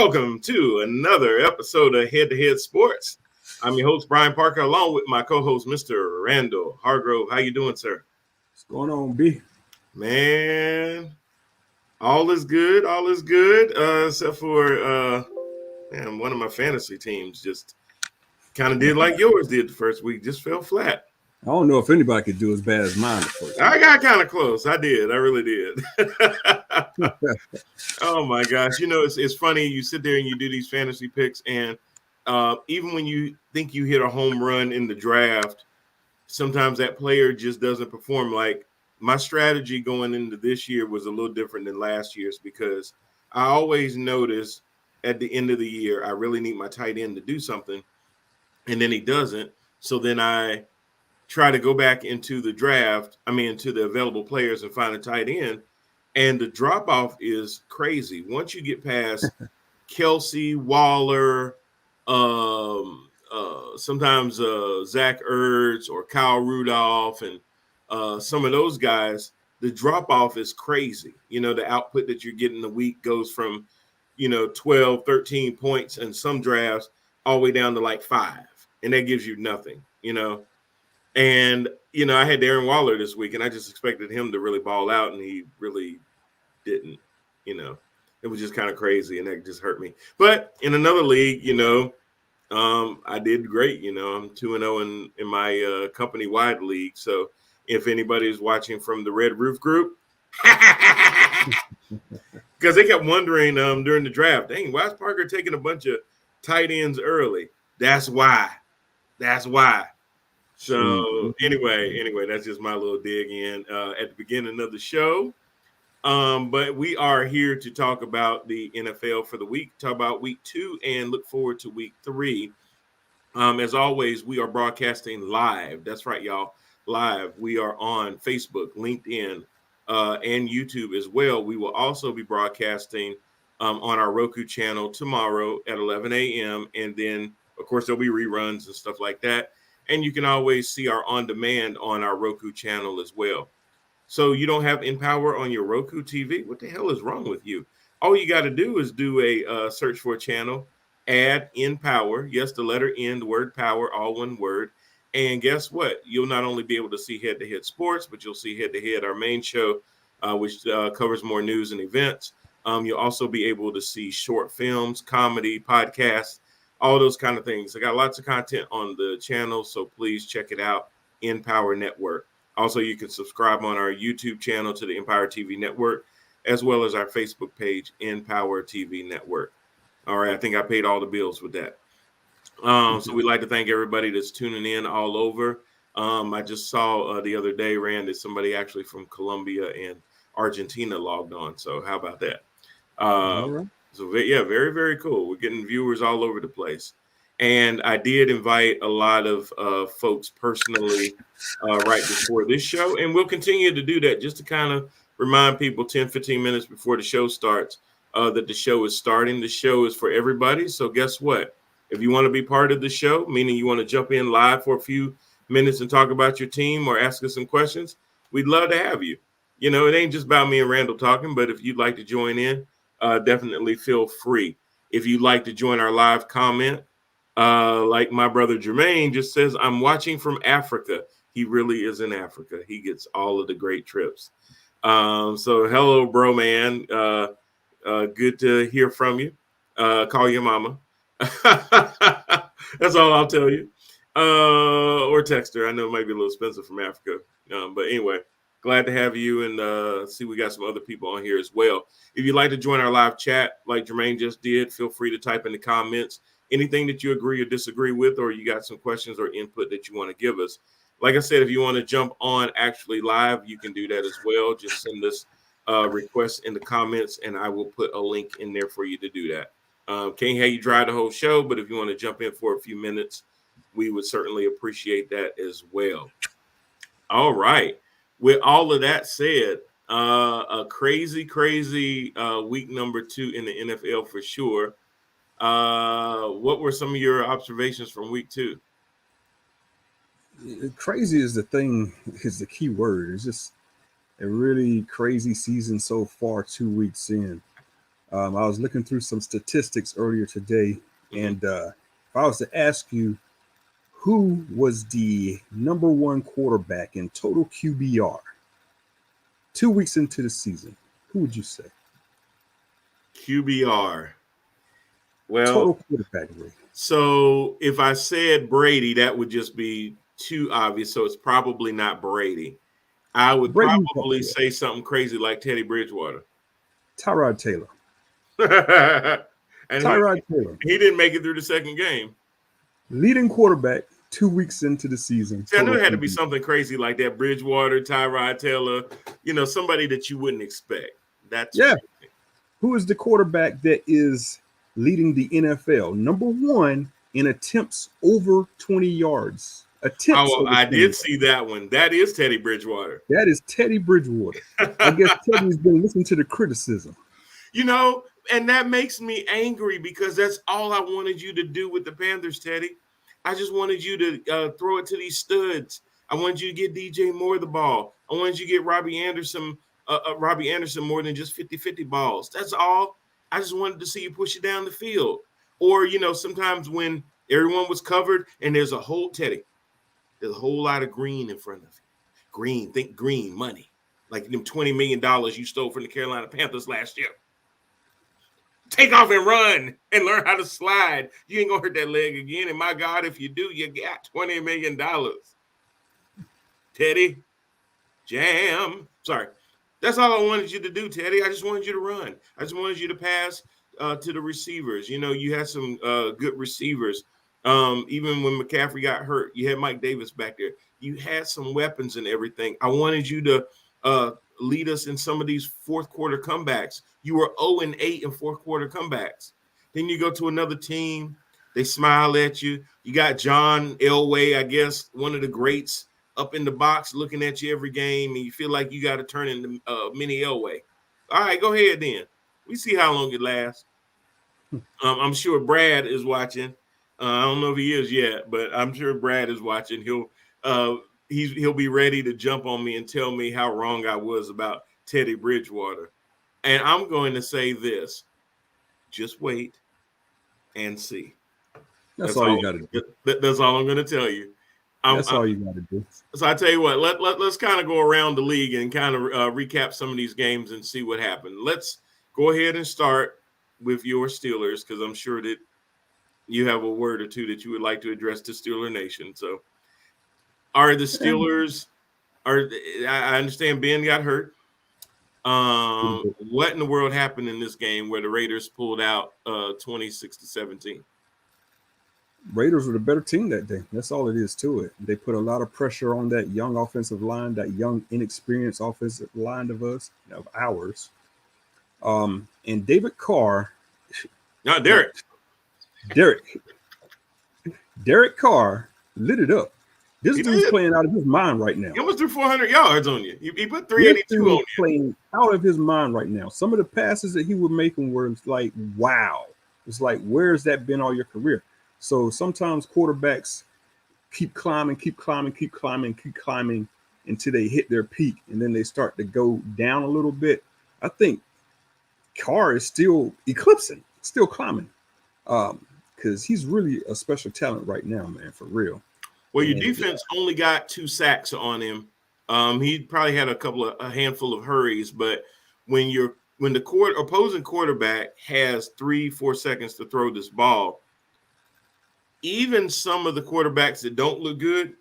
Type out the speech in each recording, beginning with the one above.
welcome to another episode of Head to Head Sports. I'm your host, Brian Parker, along with my co-host, Mr. Randall Hargrove. How you doing, sir? What's going on, B? Man, all is good. All is good, except for, one of my fantasy teams just kind of did like yours did the first week, just fell flat. I don't know if anybody could do as bad as mine the first I got kind of close. I did. I really did. Oh my gosh! It's funny. You sit there and you do these fantasy picks, and even when you think you hit a home run in the draft, sometimes that player just doesn't perform. Like my strategy going into this year was a little different than last year's because I always notice at the end of the year I really need my tight end to do something, and then he doesn't. So then I try to go back into the draft. Into the available players and find a tight end. And the drop off is crazy. Once you get past Kelsey, Waller, sometimes Zach Ertz or Kyle Rudolph and some of those guys, the drop off is crazy. The output that you're getting a week goes from, 12, 13 points in some drafts all the way down to like 5. And that gives you nothing, And, I had Darren Waller this week, and I just expected him to really ball out, and he really didn't. It was just kind of crazy, and that just hurt me. But in another league, I did great. I'm 2-0 in my company-wide league. So if anybody is watching from the Red Roof Group, because they kept wondering during the draft, dang, why is Parker taking a bunch of tight ends early? That's why. So anyway, that's just my little dig in at the beginning of the show. But we are here to talk about the NFL for the week, talk about week 2 and look forward to week 3. As always, we are broadcasting live. That's right, y'all. Live. We are on Facebook, LinkedIn, and YouTube as well. We will also be broadcasting on our Roku channel tomorrow at 11 a.m. And then, of course, there'll be reruns and stuff like that. And you can always see our on-demand on our Roku channel as well. So you don't have InPower on your Roku TV? What the hell is wrong with you? All you got to do is do a search for a channel, add InPower. Yes, the letter N, the word power, all one word. And guess what? You'll not only be able to see head-to-head sports, but you'll see head-to-head, our main show, which covers more news and events. You'll also be able to see short films, comedy, podcasts, all those kind of things. I got lots of content on the channel, so please check it out, InPower Network. Also, you can subscribe on our YouTube channel to the Empire TV Network, as well as our Facebook page, InPower TV Network. All right, I think I paid all the bills with that. So we'd like to thank everybody that's tuning in all over. I just saw the other day, Rand, that somebody actually from Colombia and Argentina logged on. So how about that? All right. So, yeah, very, very cool. We're getting viewers all over the place. And I did invite a lot of folks personally right before this show. And we'll continue to do that just to kind of remind people 10, 15 minutes before the show starts that the show is starting. The show is for everybody. So guess what? If you want to be part of the show, meaning you want to jump in live for a few minutes and talk about your team or ask us some questions, we'd love to have you. It ain't just about me and Randall talking, but if you'd like to join in, definitely feel free. If you'd like to join our live comment, like my brother Jermaine just says, I'm watching from Africa. He really is in Africa. He gets all of the great trips. So hello, bro, man. Good to hear from you. Call your mama. That's all I'll tell you. Or text her. I know it might be a little expensive from Africa. But anyway, glad to have you and see we got some other people on here as well. If you'd like to join our live chat like Jermaine just did, feel free to type in the comments anything that you agree or disagree with, or you got some questions or input that you want to give us. Like I said, if you want to jump on actually live, you can do that as well. Just send us requests in the comments, and I will put a link in there for you to do that. Can't have you drive the whole show, but if you want to jump in for a few minutes, we would certainly appreciate that as well. All right. With all of that said, a crazy week number 2 in the NFL for sure. What were some of your observations from week 2? Crazy is the key word. It's just a really crazy season so far, 2 weeks in. I was looking through some statistics earlier today, and if I was to ask you who was the number one quarterback in total QBR 2 weeks into the season, who would you say? QBR. Well, Total quarterback rate. so if I said Brady, that would just be too obvious. So it's probably not Brady. I would Brady's up probably there. say something crazy like Teddy Bridgewater. Tyrod Taylor. And Tyrod Taylor, he didn't make it through the second game. leading quarterback 2 weeks into the season. See, I knew total it had to be QB. something crazy like that. Bridgewater, Tyrod Taylor, somebody that you wouldn't expect. That's Yeah. Who is the quarterback that is leading the NFL? Number one in attempts over 20 yards. Attempts over I 20 did yards. see that one. That is Teddy Bridgewater. That is Teddy Bridgewater. I guess Teddy's been listening to the criticism. And that makes me angry because that's all I wanted you to do with the Panthers, Teddy. I just wanted you to throw it to these studs. I wanted you to get DJ Moore the ball. I wanted you to get Robbie Anderson more than just 50-50 balls. That's all. I just wanted to see you push it down the field. Or, sometimes when everyone was covered and there's a whole lot of green in front of you. Green, think green money. Like them $20 million you stole from the Carolina Panthers last year. Take off and run and learn how to slide. You ain't gonna hurt that leg again. And my God, if you do, you got $20 million. Teddy, jam. Sorry. That's all I wanted you to do, Teddy. I just wanted you to run. I just wanted you to pass to the receivers. You had some good receivers. Even when McCaffrey got hurt, you had Mike Davis back there. You had some weapons and everything. I wanted you to lead us in some of these fourth quarter comebacks. You were 0-8 in fourth quarter comebacks. Then you go to another team. They smile at you. You got John Elway, I guess, one of the greats, up in the box looking at you every game, and you feel like you got to turn into mini Elway. All right, go ahead then. We see how long it lasts. I'm sure Brad is watching. I don't know if he is yet, but I'm sure Brad is watching. He'll be ready to jump on me and tell me how wrong I was about Teddy Bridgewater. And I'm going to say this: just wait and see. That's all you got to do. That's all I'm going to tell you. That's all you got to do. So I tell you what, let's kind of go around the league and kind of recap some of these games and see what happened. Let's go ahead and start with your Steelers, because I'm sure that you have a word or two that you would like to address to Steeler Nation. So are the Steelers – I understand Ben got hurt. What in the world happened in this game where the Raiders pulled out 26-17? Raiders were the better team that day. That's all it is to it. They put a lot of pressure on that young offensive line, that young, inexperienced offensive line of ours. And David Carr. No, Derek Carr lit it up. This dude's playing out of his mind right now. He almost threw 400 yards on you. He put 382 on you. Playing out of his mind right now. Some of the passes that he was making were like, wow. It's like, where's that been all your career? So sometimes quarterbacks keep climbing until they hit their peak, and then they start to go down a little bit. I think Carr is still eclipsing, still climbing, because he's really a special talent right now, man, for real. Well, your defense only got 2 sacks on him. He probably had a handful of hurries, but when the opposing quarterback has 3-4 seconds to throw this ball, even some of the quarterbacks that don't look good,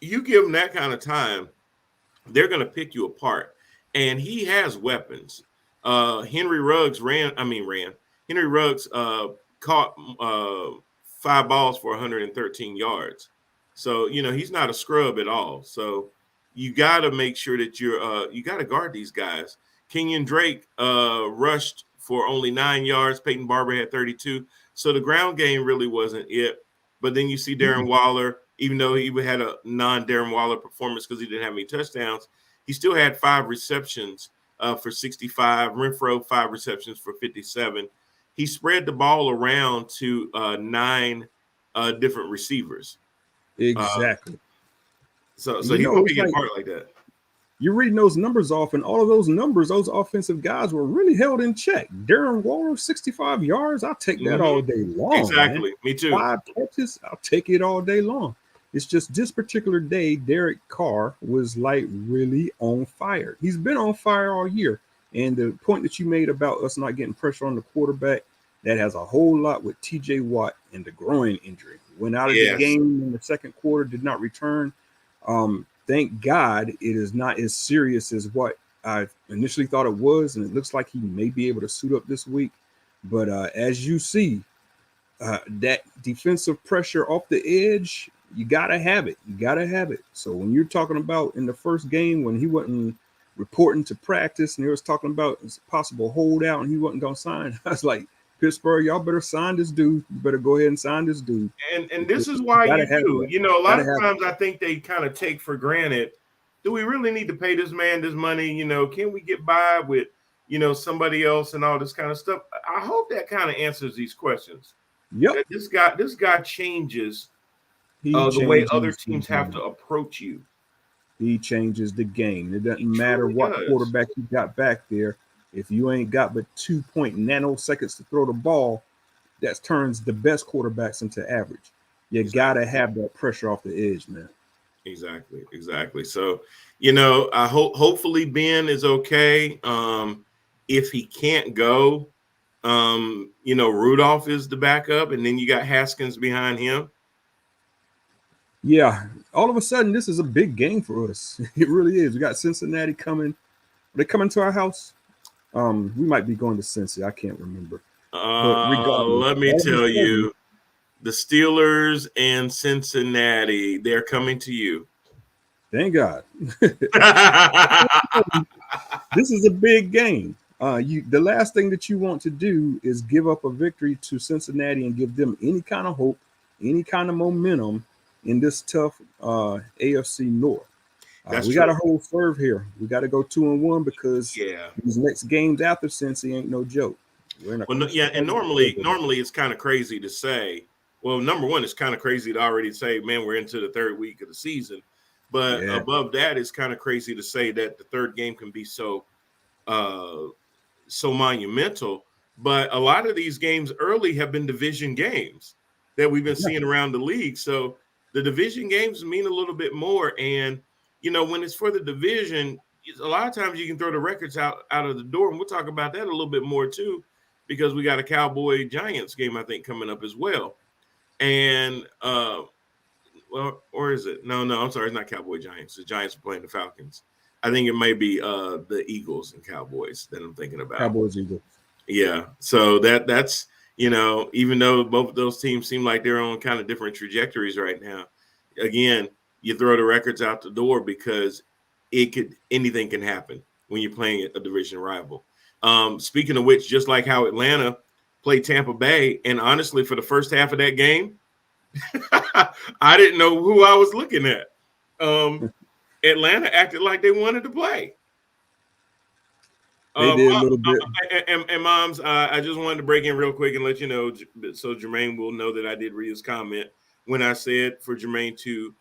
you give them that kind of time, they're going to pick you apart. And he has weapons. Henry Ruggs Henry Ruggs caught 5 balls for 113 yards. So, he's not a scrub at all. So you got to make sure that you got to guard these guys. Kenyon Drake rushed for only 9 yards. Peyton Barber had 32. So the ground game really wasn't it. But then you see Darren Waller, even though he had a non-Darren Waller performance because he didn't have any touchdowns, he still had 5 receptions for 65. Renfro, 5 receptions for 57. He spread the ball around to 9 different receivers. Exactly. So he won't get apart like that. you're reading those numbers off, and all of those numbers, those offensive guys were really held in check. Darren Waller, 65 yards. I'll take that all day long, man. Exactly. Me too. 5 catches. I'll take it all day long. It's just this particular day, Derek Carr was like really on fire. He's been on fire all year. And the point that you made about us not getting pressure on the quarterback, that has a whole lot with TJ Watt and the groin injury. Went out of the game in the second quarter, did not return. Thank God it is not as serious as what I initially thought it was. And it looks like he may be able to suit up this week. But as you see, that defensive pressure off the edge, you got to have it. You got to have it. So when you're talking about in the first game, when he wasn't reporting to practice and he was talking about his possible holdout and he wasn't going to sign, I was like, Pittsburgh, y'all better sign this dude. You better go ahead and sign this dude. And this is why you do. You know, a lot of times I think they kind of take for granted, do we really need to pay this man this money? You know, can we get by with, you know, somebody else and all this kind of stuff? I hope that kind of answers these questions. Yep. This guy changes the way other teams have to approach you. He changes the game. It doesn't matter what quarterback you got back there. If you ain't got but 2 nanoseconds to throw the ball, that turns the best quarterbacks into average. You got to have that pressure off the edge, man. Exactly. So, you know, I hopefully Ben is okay. If he can't go, you know, Rudolph is the backup, and then you got Haskins behind him. Yeah, all of a sudden, this is a big game for us. It really is. We got Cincinnati coming. Are they coming to our house? We might be going to Cincy. I can't remember. Let me tell you, the Steelers and Cincinnati, they're coming to you. Thank God. This is a big game. The last thing that you want to do is give up a victory to Cincinnati and give them any kind of hope, any kind of momentum in this tough AFC North. We got to hold serve here. We got to go 2-1 because these next games after Cincy ain't no joke. And normally it's kind of crazy to say. Well, number one, it's kind of crazy to already say, man, we're into the third week of the season. But above that, it's kind of crazy to say that the third game can be so monumental. But a lot of these games early have been division games that we've been seeing around the league. So the division games mean a little bit more. And, you know, when it's for the division, a lot of times you can throw the records out of the door. And we'll talk about that a little bit more, too, because we got a Cowboy-Giants game, I think, coming up as well. And, or is it? No, I'm sorry. It's not Cowboy-Giants. The Giants are playing the Falcons. I think it may be the Eagles and Cowboys that I'm thinking about. Cowboys-Eagles. Yeah. So that's, you know, even though both of those teams seem like they're on kind of different trajectories right now, again, you throw the records out the door because anything can happen when you're playing a division rival. Speaking of which, just like how Atlanta played Tampa Bay, and honestly, for the first half of that game, I didn't know who I was looking at. Atlanta acted like they wanted to play. They did a little bit. And Moms, I just wanted to break in real quick and let you know, so Jermaine will know that I did read his comment. When I said for Jermaine to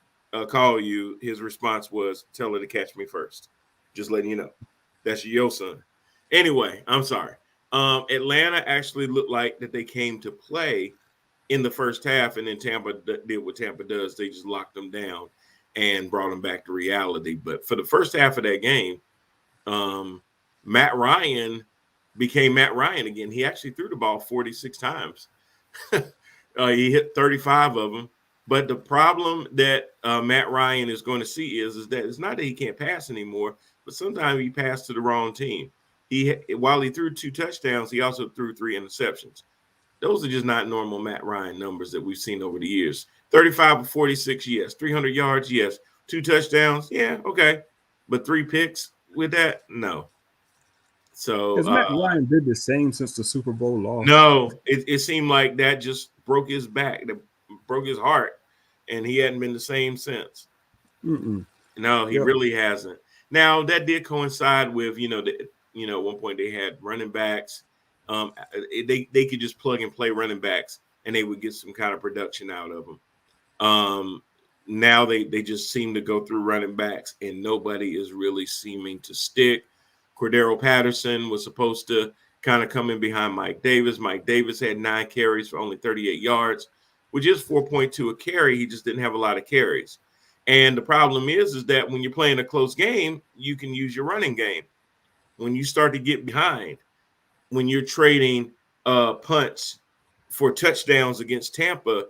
call you, his response was, tell her to catch me first. Just letting you know. That's your son. Anyway, I'm sorry. Atlanta actually looked like that they came to play in the first half, and then Tampa did what Tampa does. They just locked them down and brought them back to reality. But for the first half of that game, Matt Ryan became Matt Ryan again. He actually threw the ball 46 times. He hit 35 of them. But the problem that Matt Ryan is going to see is that it's not that he can't pass anymore, but sometimes he passed to the wrong team. While he threw 2 touchdowns, he also threw 3 interceptions. Those are just not normal Matt Ryan numbers that we've seen over the years. 35 of 46, yes. 300 yards, yes. 2 touchdowns, yeah, okay. But 3 picks with that, no. So has Matt Ryan did the same since the Super Bowl loss? No, it seemed like that just broke his back, that broke his heart, and he hadn't been the same since. No, he really hasn't. Now that did coincide with at one point they had running backs. They could just plug and play running backs, and they would get some kind of production out of them. now they just seem to go through running backs, and nobody is really seeming to stick. Cordero Patterson was supposed to kind of come in behind Mike Davis. Mike Davis had 9 carries for only 38 yards, which is 4.2 a carry. He just didn't have a lot of carries. And the problem is that when you're playing a close game, you can use your running game. When you start to get behind, when you're trading punts for touchdowns against Tampa,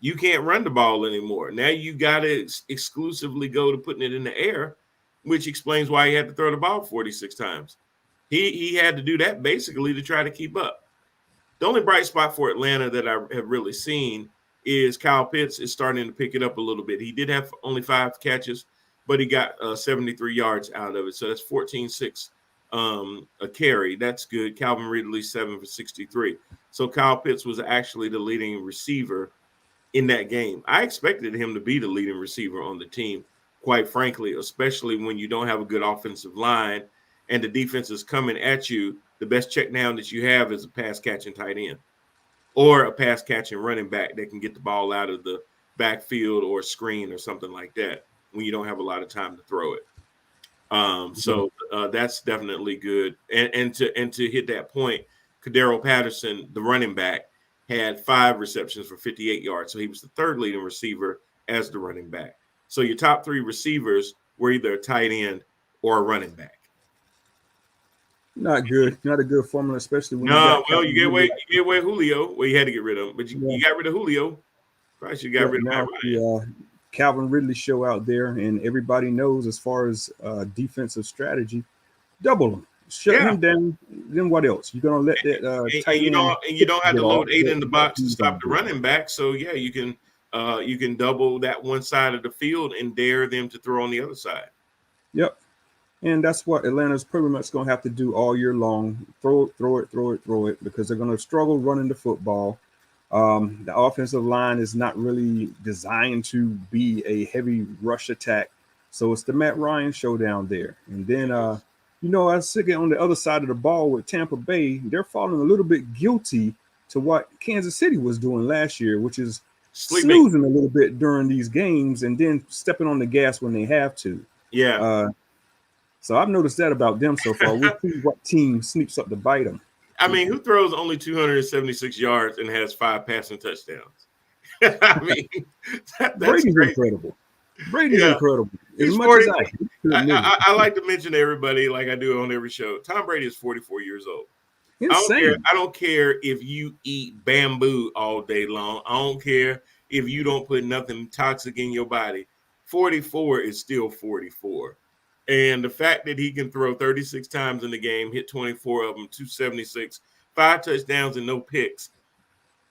you can't run the ball anymore. Now you got to exclusively go to putting it in the air, which explains why he had to throw the ball 46 times. He had to do that basically to try to keep up. The only bright spot for Atlanta that I have really seen is Kyle Pitts is starting to pick it up a little bit. He did have only 5 catches, but he got 73 yards out of it. So that's 14.6 a carry. That's good. Calvin Ridley 7 for 63. So Kyle Pitts was actually the leading receiver in that game. I expected him to be the leading receiver on the team, quite frankly, especially when you don't have a good offensive line and the defense is coming at you. The best check down that you have is a pass catching tight end or a pass catching running back that can get the ball out of the backfield or screen or something like that when you don't have a lot of time to throw it. So that's definitely good. And to hit that point, Cordero Patterson, the running back, had 5 receptions for 58 yards. So he was the 3rd leading receiver as the running back. So your top 3 receivers were either a tight end or a running back. Not good. Not a good formula, especially when you get away Julio. Well, you had to get rid of him, but you got rid of Julio. Probably should have got rid of Matt Ryan. Calvin Ridley show out there, and everybody knows as far as defensive strategy, double him. Shut him down. Then what else? You're gonna let that tight end, and you don't have to load 8 in the box to stop the running back. So yeah, you can double that one side of the field and dare them to throw on the other side. Yep. And that's what Atlanta's pretty much going to have to do all year long. Throw it, because they're going to struggle running the football. The offensive line is not really designed to be a heavy rush attack. So it's the Matt Ryan showdown there. And then, I was thinking on the other side of the ball with Tampa Bay, they're falling a little bit guilty to what Kansas City was doing last year, which is snoozing a little bit during these games and then stepping on the gas when they have to. Yeah. So I've noticed that about them so far. We'll see what team sneaks up to bite them. I mean, who throws only 276 yards and has 5 passing touchdowns? I mean, that's Brady's crazy. Incredible. Brady's incredible. As much as I like to mention to everybody, like I do on every show, Tom Brady is 44 years old. Insane. I don't care if you eat bamboo all day long. I don't care if you don't put nothing toxic in your body. 44 is still 44. And the fact that he can throw 36 times in the game, hit 24 of them, 276, 5 touchdowns and no picks.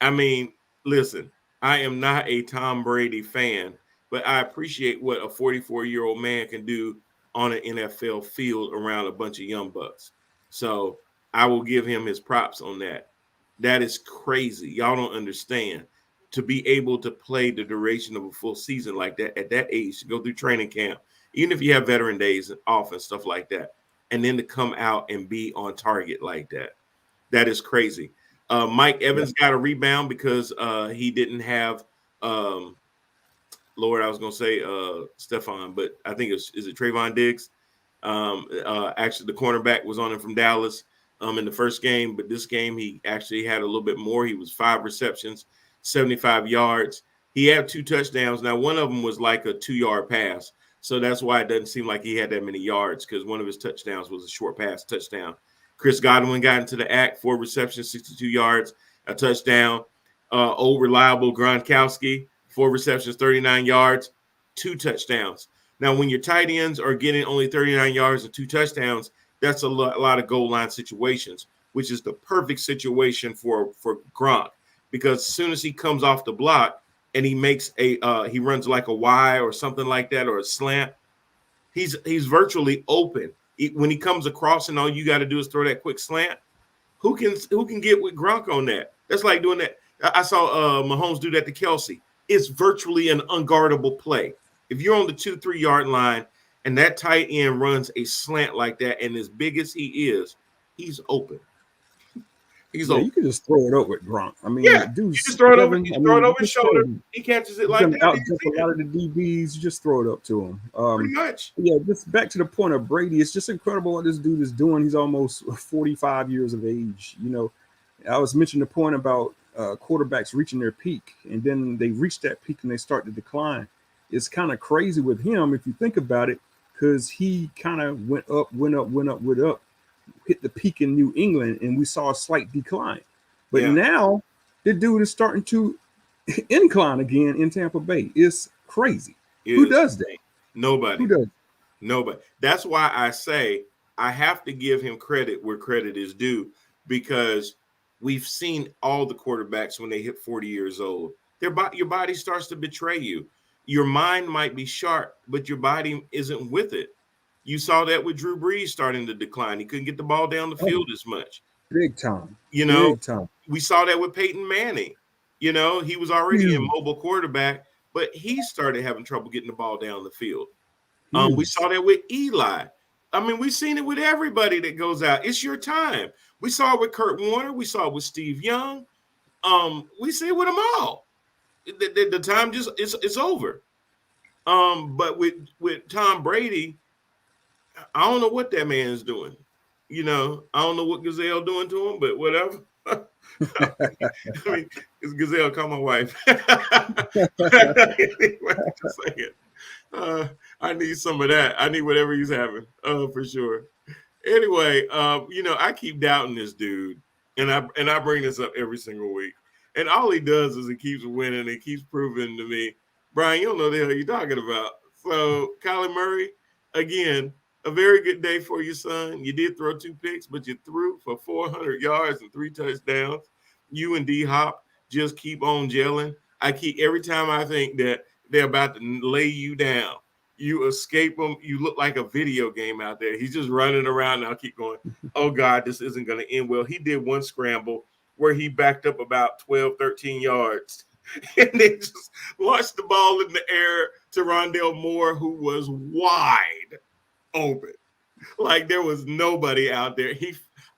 I mean, listen, I am not a Tom Brady fan, but I appreciate what a 44-year-old man can do on an NFL field around a bunch of young bucks. So I will give him his props on that. That is crazy. Y'all don't understand. To be able to play the duration of a full season like that at that age, to go through training camp, even if you have veteran days off and stuff like that, and then to come out and be on target like that, that is crazy. Mike Evans got a rebound because he didn't have, Lord, I was going to say Stephon, but I think is it Trayvon Diggs? Actually, the cornerback was on him from Dallas in the first game, but this game he actually had a little bit more. He was 5 receptions, 75 yards. He had 2 touchdowns. Now, one of them was like a 2-yard pass. So that's why it doesn't seem like he had that many yards, because one of his touchdowns was a short pass touchdown. Chris Godwin got into the act, 4 receptions, 62 yards, a touchdown. Old reliable Gronkowski, 4 receptions, 39 yards, 2 touchdowns. Now, when your tight ends are getting only 39 yards and 2 touchdowns, that's a lot of goal line situations, which is the perfect situation for Gronk, because as soon as he comes off the block, and he makes he runs like a Y or something like that, or a slant, he's virtually open. When he comes across and all you got to do is throw that quick slant, who can get with Gronk on that? That's like doing that. I saw Mahomes do that to Kelsey. It's virtually an unguardable play. If you're on the 2-3 yard line and that tight end runs a slant like that, and as big as he is, he's open. He's Yeah, over. you can just throw it up with Gronk. I Yeah, mean, you dude's just throw it over. 7. You I just throw it mean, over his shoulder. He catches it he's like gonna that. out And jump a lot of the DBs. You just throw it up to him. pretty much. Yeah, just back to the point of Brady. It's just incredible what this dude is doing. He's almost 45 years of age. You know, I was mentioning the point about quarterbacks reaching their peak, and then they reach that peak and they start to decline. It's kind of crazy with him if you think about it, because he kind of went up, hit the peak in New England, and we saw a slight decline. But Yeah. now the dude is starting to incline again in Tampa Bay. It's crazy. Who does that? Nobody. Who does? Nobody. That's why I say I have to give him credit where credit is due, because we've seen all the quarterbacks when they hit 40 years old. Your body starts to betray you. Your mind might be sharp, but your body isn't with it. You saw that with Drew Brees starting to decline. He couldn't get the ball down the field as much. Big time. You know, Big time. we saw that with Peyton Manning. You know, he was already a mobile quarterback, but he started having trouble getting the ball down the field. We saw that with Eli. I mean, we've seen it with everybody that goes out. It's your time. We saw it with Kurt Warner. We saw it with Steve Young. We see it with them all. The time just it's over. But with Tom Brady, I don't know what that man is doing. You know, I don't know what Gazelle doing to him, but whatever. I mean, it's Gazelle, call my wife. Anyway, just saying. I need some of that. I need whatever he's having, for sure. Anyway, you know, I keep doubting this dude, and I bring this up every single week. And all he does is he keeps winning. He keeps proving to me, Brian, you don't know the hell you're talking about. So, Kyler Murray, again, a very good day for you, son. You did throw 2 picks, but you threw for 400 yards and 3 touchdowns. You and D Hop just keep on gelling. Every time I think that they're about to lay you down, you escape them. You look like a video game out there. He's just running around. Now keep going. Oh, God, this isn't going to end well. He did one scramble where he backed up about 12, 13 yards and then just launched the ball in the air to Rondale Moore, who was wide open. Like there was nobody out there.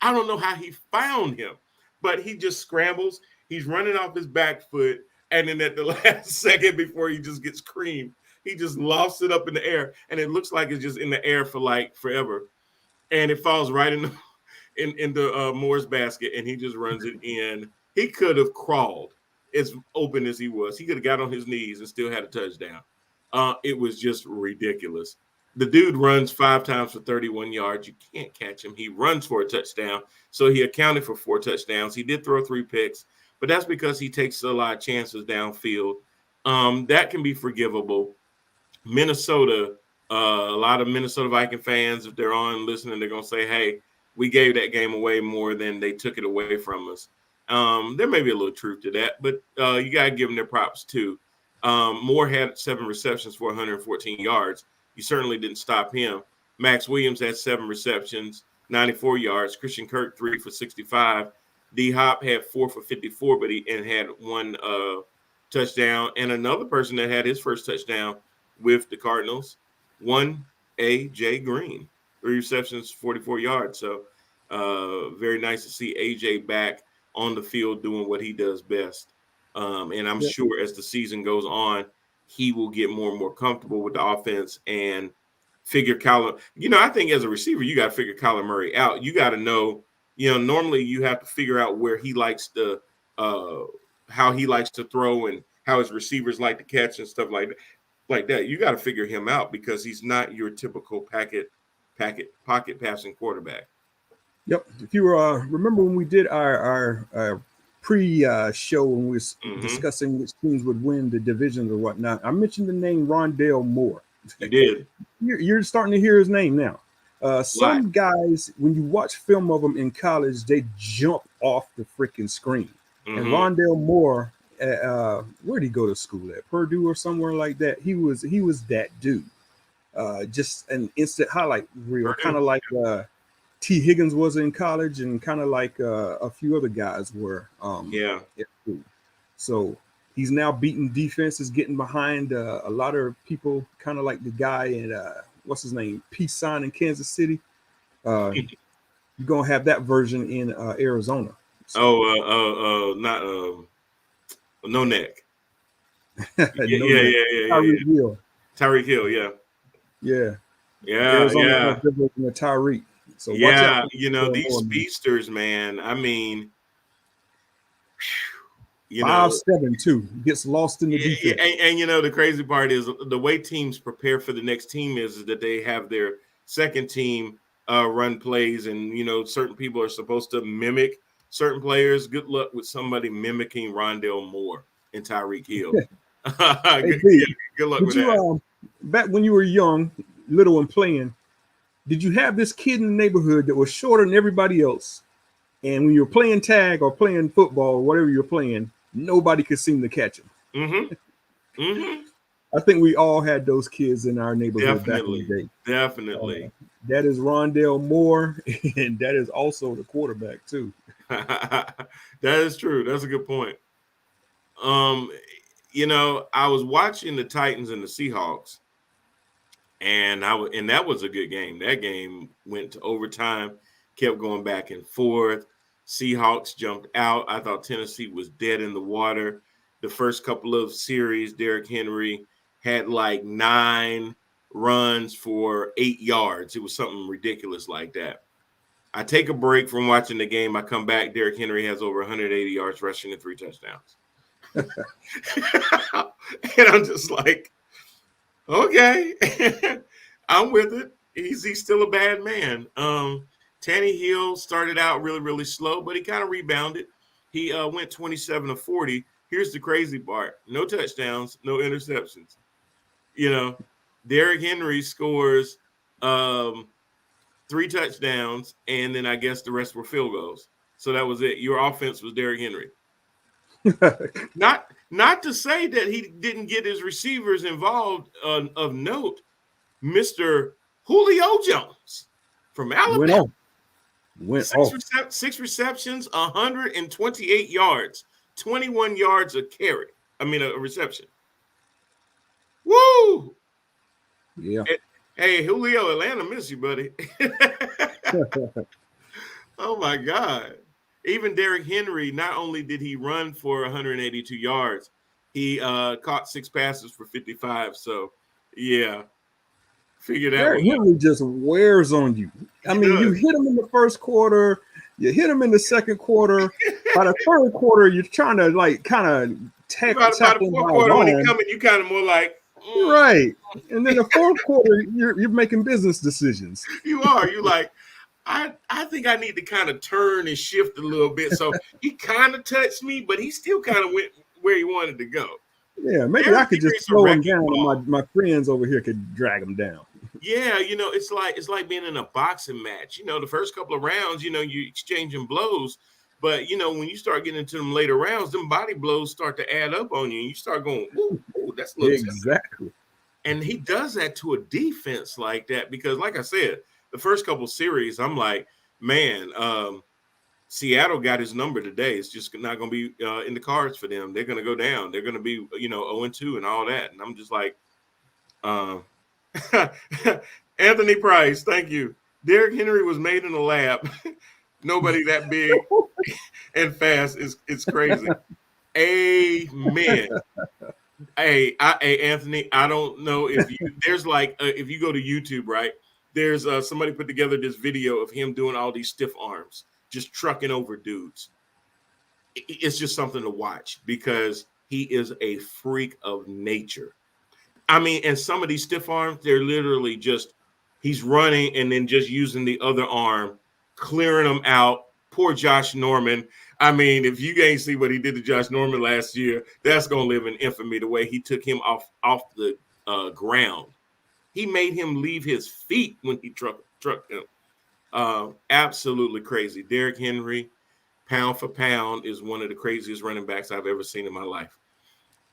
I don't know how he found him, but he just scrambles. He's running off his back foot. And then at the last second before he just gets creamed, he just lofts it up in the air. And it looks like it's just in the air for like forever. And it falls right into Moore's basket. And he just runs it in. He could have crawled as open as he was. He could have got on his knees and still had a touchdown. It was just ridiculous. The dude runs 5 times for 31 yards. You can't catch him. He runs for a touchdown. So he accounted for 4 touchdowns. He did throw 3 picks, but that's because he takes a lot of chances downfield. That can be forgivable. Minnesota, a lot of Minnesota Viking fans, if they're on listening, they're going to say, hey, we gave that game away more than they took it away from us. There may be a little truth to that, but you got to give them their props too. Moore had 7 receptions for 114 yards. You certainly didn't stop him. Max Williams had 7 receptions, 94 yards. Christian Kirk 3 for 65. D Hop had 4 for 54, but he had 1 touchdown. And another person that had his first touchdown with the Cardinals, 1 AJ Green, 3 receptions, 44 yards. So very nice to see AJ back on the field doing what he does best. And I'm sure as the season goes on, he will get more and more comfortable with the offense and figure Kyler. You know, I think as a receiver, you got to figure Kyler Murray out. You got to know, you know, normally you have to figure out where he likes to, how he likes to throw and how his receivers like to catch and stuff like that. You got to figure him out because he's not your typical pocket passing quarterback. Yep. If you remember when we did our pre-show when we were discussing which teams would win the divisions or whatnot, I mentioned the name Rondale Moore. You did. You're starting to hear his name now. Some guys, when you watch film of them in college, they jump off the freaking screen. And Rondale Moore, where did he go to school at? Purdue or somewhere like that. He was that dude. Just an instant highlight reel, kind of like T. Higgins was in college, and kind of like a few other guys were. At school. So he's now beating defenses, getting behind a lot of people, kind of like the guy in what's his name, Peace Sign in Kansas City. You're gonna have that version in Arizona. So, Not no neck. no neck. Yeah. Tyreek Hill. Tyreek Hill, yeah. Yeah. Yeah, Arizona yeah. has different than Tyreek. So watch out Yeah, for these more. speedsters, man. I mean, you know, 5'7" too. Gets lost in the defense. and the crazy part is the way teams prepare for the next team is that they have their second team run plays, and certain people are supposed to mimic certain players. Good luck with somebody mimicking Rondale Moore and Tyreek Hill. Hey, good luck did with you that. back when you were young, little and playing? Did you have this kid in the neighborhood that was shorter than everybody else? And when you were playing tag or playing football or whatever you're playing, nobody could seem to catch him. I think we all had those kids in our neighborhood back in the day. Definitely. That is Rondale Moore, and that is also the quarterback too. That is true. That's a good point. I was watching the Titans and the Seahawks, and that was a good game. That game went to overtime, kept going back and forth. Seahawks jumped out. I thought Tennessee was dead in the water. The first couple of series, Derrick Henry had like 9 runs for 8 yards. It was something ridiculous like that. I take a break from watching the game. I come back. Derrick Henry has over 180 yards rushing and 3 touchdowns. And I'm just like, okay, I'm with it. He's still a bad man. Tannehill started out really, really slow, but he kind of rebounded. He went 27 of 40. Here's the crazy part. No touchdowns, no interceptions. Derrick Henry scores 3 touchdowns, and then I guess the rest were field goals. So that was it. Your offense was Derrick Henry. Not to say that he didn't get his receivers involved of note. Mr. Julio Jones from Alabama. Went off. 6 receptions, 128 yards, 21 yards a carry. I mean, a reception. Woo! Yeah. Hey, Julio, Atlanta miss you, buddy. Oh, my God. Even Derrick Henry, not only did he run for 182 yards, he caught 6 passes for 55. So, yeah, figure that Derrick Henry just wears on you. I mean, you hit him in the first quarter, you hit him in the second quarter. By the third quarter, you're trying to kind of tackle him. By the fourth quarter, when he coming, you kind of more like, right. And then the fourth quarter, you're making business decisions. You are. You like, I think I need to kind of turn and shift a little bit. So he kind of touched me, but he still kind of went where he wanted to go. Yeah, maybe I could just slow him down, and my friends over here could drag him down. Yeah, it's like being in a boxing match. The first couple of rounds, you exchanging blows, but when you start getting into them later rounds, them body blows start to add up on you, and you start going, "Ooh, that's a little exactly." And he does that to a defense like that because, like I said, the first couple of series, I'm like, man, Seattle got his number today. It's just not going to be in the cards for them. They're going to go down. They're going to be, 0-2 and all that. And I'm just like, Anthony Price, thank you. Derrick Henry was made in a lab. Nobody that big and fast it's crazy. Amen. Hey, Anthony, I don't know if there's if you go to YouTube, right? There's somebody put together this video of him doing all these stiff arms, just trucking over dudes. It's just something to watch because he is a freak of nature. I mean, and some of these stiff arms, they're literally just, he's running and then just using the other arm, clearing them out. Poor Josh Norman. I mean, if you can't see what he did to Josh Norman last year, that's going to live in infamy, the way he took him off the ground. He made him leave his feet when he trucked him. Absolutely crazy. Derrick Henry, pound for pound, is one of the craziest running backs I've ever seen in my life.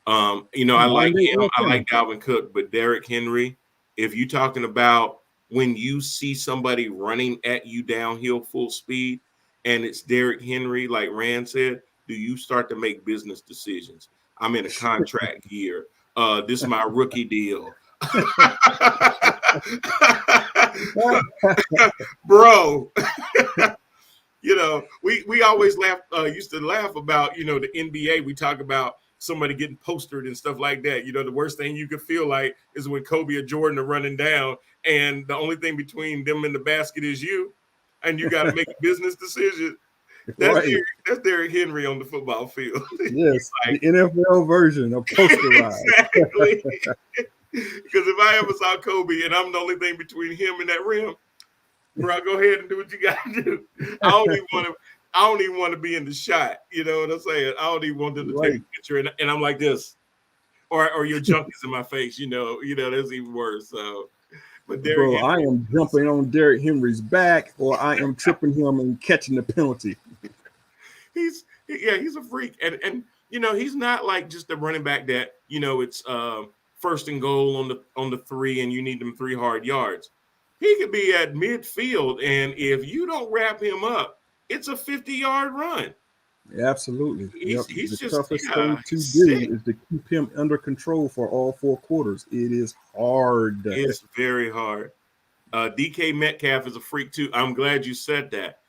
I like him. I like Dalvin Cook, but Derrick Henry, if you're talking about when you see somebody running at you downhill full speed and it's Derrick Henry, like Rand said, do you start to make business decisions? I'm in a contract year. This is my rookie deal. Bro, we always used to laugh about, the NBA. We talk about somebody getting postered and stuff like that. The worst thing you could feel like is when Kobe or Jordan are running down, and the only thing between them and the basket is you, and you got to make a business decision. That's Right. that's Derrick Henry on the football field. Yes, Like, the NFL version of posterized. exactly. Because if I ever saw Kobe and I'm the only thing between him and that rim, bro, go ahead and do what you got to do. I don't even want to be in the shot. You know what I'm saying? I don't even want them to take Right. a picture, and I'm like this, or your junk is in my face. That's even worse. So, but Derrick Bro, I Henry, am jumping on Derrick Henry's back, or I am tripping him and catching the penalty. he's a freak, and he's not like just a running back that it's first and goal on the 3, and you need them 3 hard yards. He could be at midfield, and if you don't wrap him up, it's a 50-yard run. Absolutely. He's The just toughest thing to he's do sick. is to keep him under control for all 4 quarters. It is hard. It's very hard. DK Metcalf is a freak too. I'm glad you said that.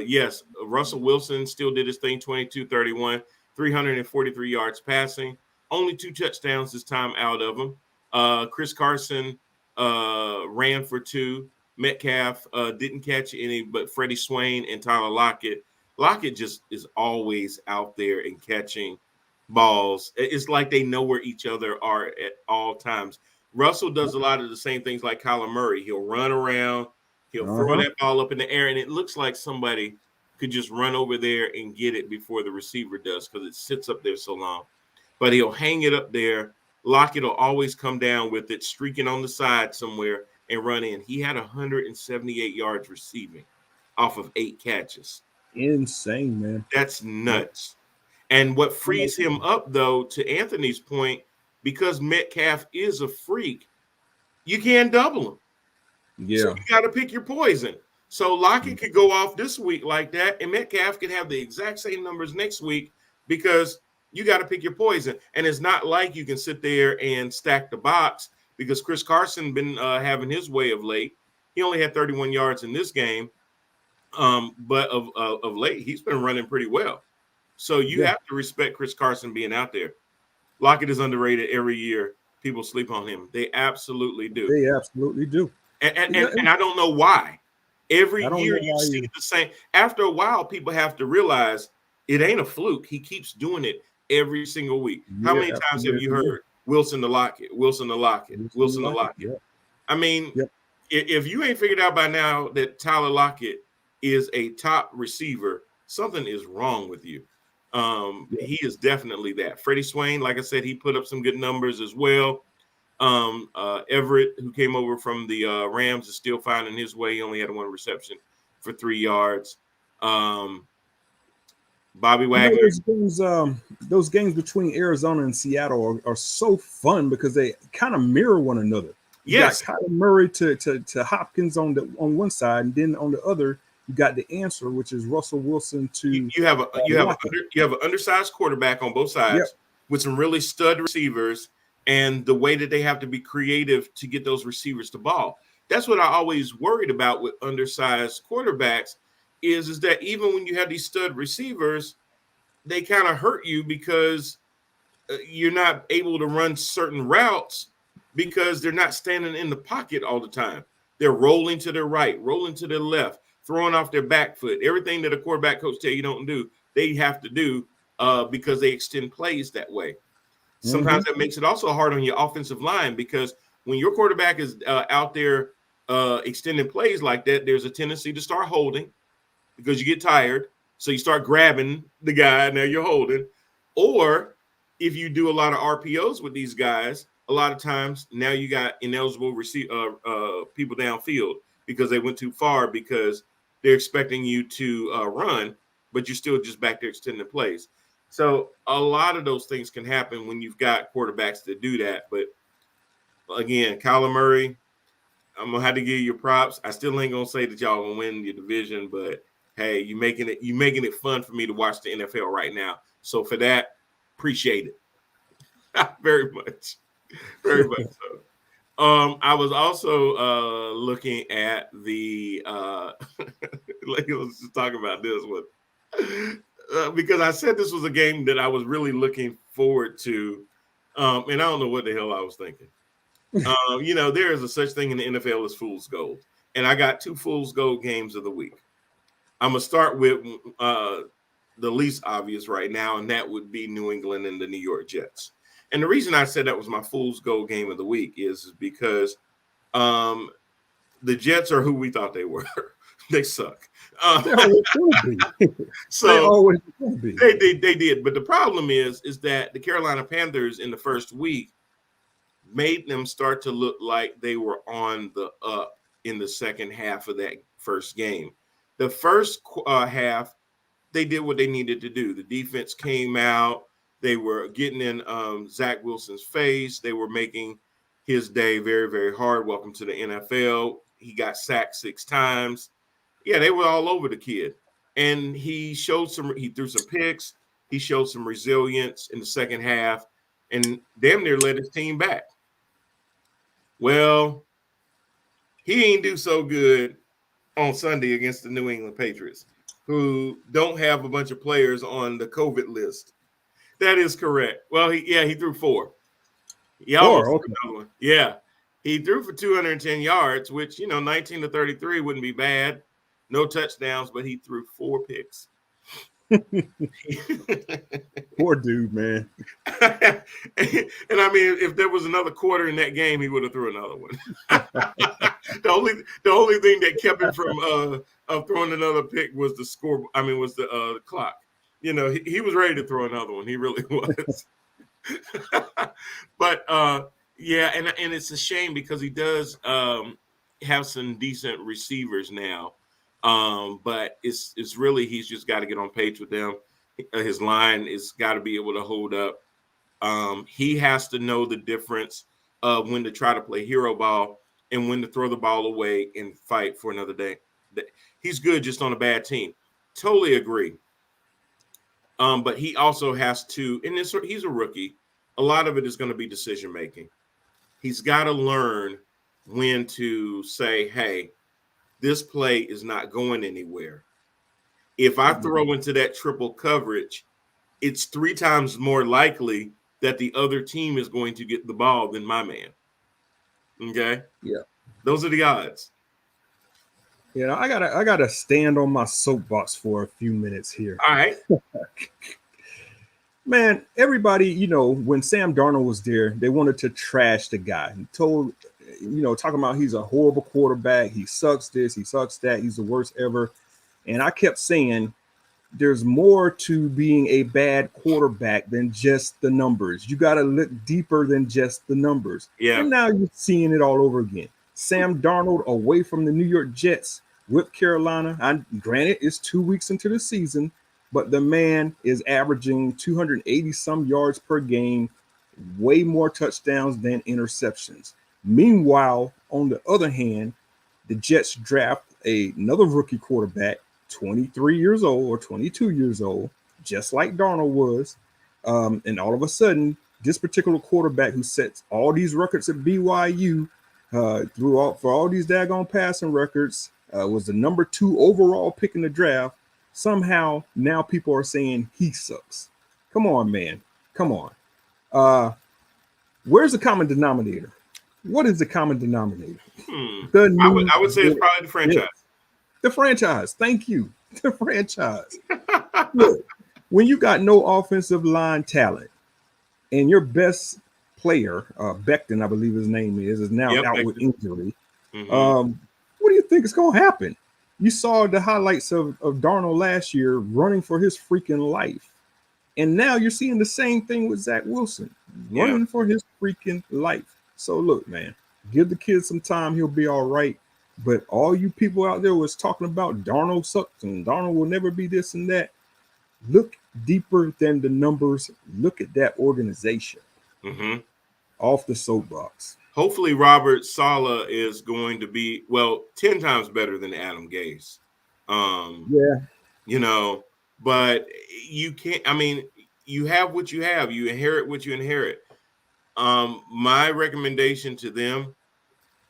Yes, Russell Wilson still did his thing, 22-31, 343 yards passing, only 2 touchdowns this time out of him. Chris Carson ran for 2. Metcalf didn't catch any, but Freddie Swain and Tyler Lockett. Lockett just is always out there and catching balls. It's like they know where each other are at all times. Russell does a lot of the same things like Kyler Murray. He'll run around, he'll throw that ball up in the air, and it looks like somebody could just run over there and get it before the receiver does because it sits up there so long. But he'll hang it up there. Lockett will always come down with it, streaking on the side somewhere and run in. He had 178 yards receiving off of 8 catches. Insane, man. That's nuts. And what frees him up, though, to Anthony's point, because Metcalf is a freak, you can't double him. Yeah. So you got to pick your poison. So Lockett could go off this week like that, and Metcalf could have the exact same numbers next week because you got to pick your poison. And it's not like you can sit there and stack the box because Chris Carson been having his way of late. He only had 31 yards in this game, but of late he's been running pretty well. So you have to respect Chris Carson being out there. Lockett is underrated every year. People sleep on him. They absolutely do. They absolutely do. And I don't know why. Every year you see the same. After a while, people have to realize it ain't a fluke. He keeps doing it every single week. How many times have you heard Wilson to Lockett, Wilson to Lockett, Wilson to Lockett? Yeah. I mean, if you ain't figured out by now that Tyler Lockett is a top receiver, something is wrong with you. He is definitely that. Freddie Swain, like I said, he put up some good numbers as well. Everett, who came over from the Rams, is still finding his way. He only had 1 reception for 3 yards. Bobby Wagner. Those games between Arizona and Seattle are so fun because they kind of mirror one another. You got Kyler Murray to Hopkins on one side, and then on the other, you got the answer, which is Russell Wilson to you have an undersized quarterback on both sides with some really stud receivers, and the way that they have to be creative to get those receivers the ball. That's what I always worried about with undersized quarterbacks is that even when you have these stud receivers, they kind of hurt you because you're not able to run certain routes because they're not standing in the pocket all the time. They're rolling to their right, rolling to their left, throwing off their back foot. Everything that a quarterback coach tell you don't do, they have to do because they extend plays that way. Sometimes that makes it also hard on your offensive line because when your quarterback is out there extending plays like that, there's a tendency to start holding because you get tired. So you start grabbing the guy, now you're holding. Or if you do a lot of RPOs with these guys, a lot of times now you got ineligible people downfield because they went too far because they're expecting you to run, but you're still just back there extending plays. So a lot of those things can happen when you've got quarterbacks that do that. But again, Kyler Murray, I'm gonna have to give you your props. I still ain't gonna say that y'all gonna win your division, but hey, you making it fun for me to watch the NFL right now. So for that, appreciate it very much, very much so. I was also looking at the let's just talk about this one. Because I said this was a game that I was really looking forward to. And I don't know what the hell I was thinking. There is a such thing in the NFL as fool's gold. And I got 2 fool's gold games of the week. I'm going to start with the least obvious right now, and that would be New England and the New York Jets. And the reason I said that was my fool's gold game of the week is because the Jets are who we thought they were. They suck. They always will be. So they always will be. They did. But the problem is that the Carolina Panthers in the first week made them start to look like they were on the up in the second half of that first game. The first half, they did what they needed to do. The defense came out. They were getting in Zach Wilson's face. They were making his day very, very hard. Welcome to the NFL. He got sacked 6 times. Yeah, they were all over the kid. And he threw some picks. He showed some resilience in the second half and damn near led his team back. Well, he ain't do so good on Sunday against the New England Patriots, who don't have a bunch of players on the COVID list. That is correct. Well, he threw 4. Okay. Yeah. He threw for 210 yards, which, 19 to 33 wouldn't be bad. No touchdowns, but he threw 4 picks. Poor dude, man. And I mean, if there was another quarter in that game, he would have threw another one. The only thing that kept him from throwing another pick was the score. I mean, was the clock. He was ready to throw another one. He really was. But yeah, and it's a shame because he does have some decent receivers now. But it's really he's just got to get on page with them. His line is got to be able to hold up. He has to know the difference of when to try to play hero ball and when to throw the ball away and fight for another day. He's good just on a bad team. Totally agree. But he also has to, and he's a rookie. A lot of it is going to be decision making. He's got to learn when to say, hey, this play is not going anywhere. If I throw into that triple coverage, it's 3 times more likely that the other team is going to get the ball than my man. Okay? Yeah. Those are the odds. I gotta stand on my soapbox for a few minutes here. All right. Man, everybody, when Sam Darnold was there, they wanted to trash the guy. He told, talking about he's a horrible quarterback. He sucks this, he sucks that. He's the worst ever. And I kept saying there's more to being a bad quarterback than just the numbers. You got to look deeper than just the numbers. Yeah. And now you're seeing it all over again. Sam Darnold away from the New York Jets with Carolina. Granted, it's 2 weeks into the season, but the man is averaging 280 some yards per game, way more touchdowns than interceptions. Meanwhile, on the other hand, the Jets draft another rookie quarterback, 23 years old or 22 years old, just like Darnold was. And all of a sudden, this particular quarterback who sets all these records at BYU, for all these daggone passing records, was the number 2 overall pick in the draft. Somehow now people are saying he sucks. Come on, man. Come on. Where's the common denominator? What is the common denominator? I would say it's probably the franchise. Yeah. The franchise. Thank you. The franchise. Look, when you got no offensive line talent and your best player, Becton, I believe his name is now out with injury. Mm-hmm. What do you think is going to happen? You saw the highlights of Darnold last year running for his freaking life. And now you're seeing the same thing with Zach Wilson running for his freaking life. So look, man, give the kid some time. He'll be all right. But all you people out there was talking about Darnold sucks and Darnold will never be this and that. Look deeper than the numbers. Look at that organization. Mm-hmm. Off the soapbox. Hopefully Robert Saleh is going to be, 10 times better than Adam Gase. But you can't, you have what you have. You inherit what you inherit. My recommendation to them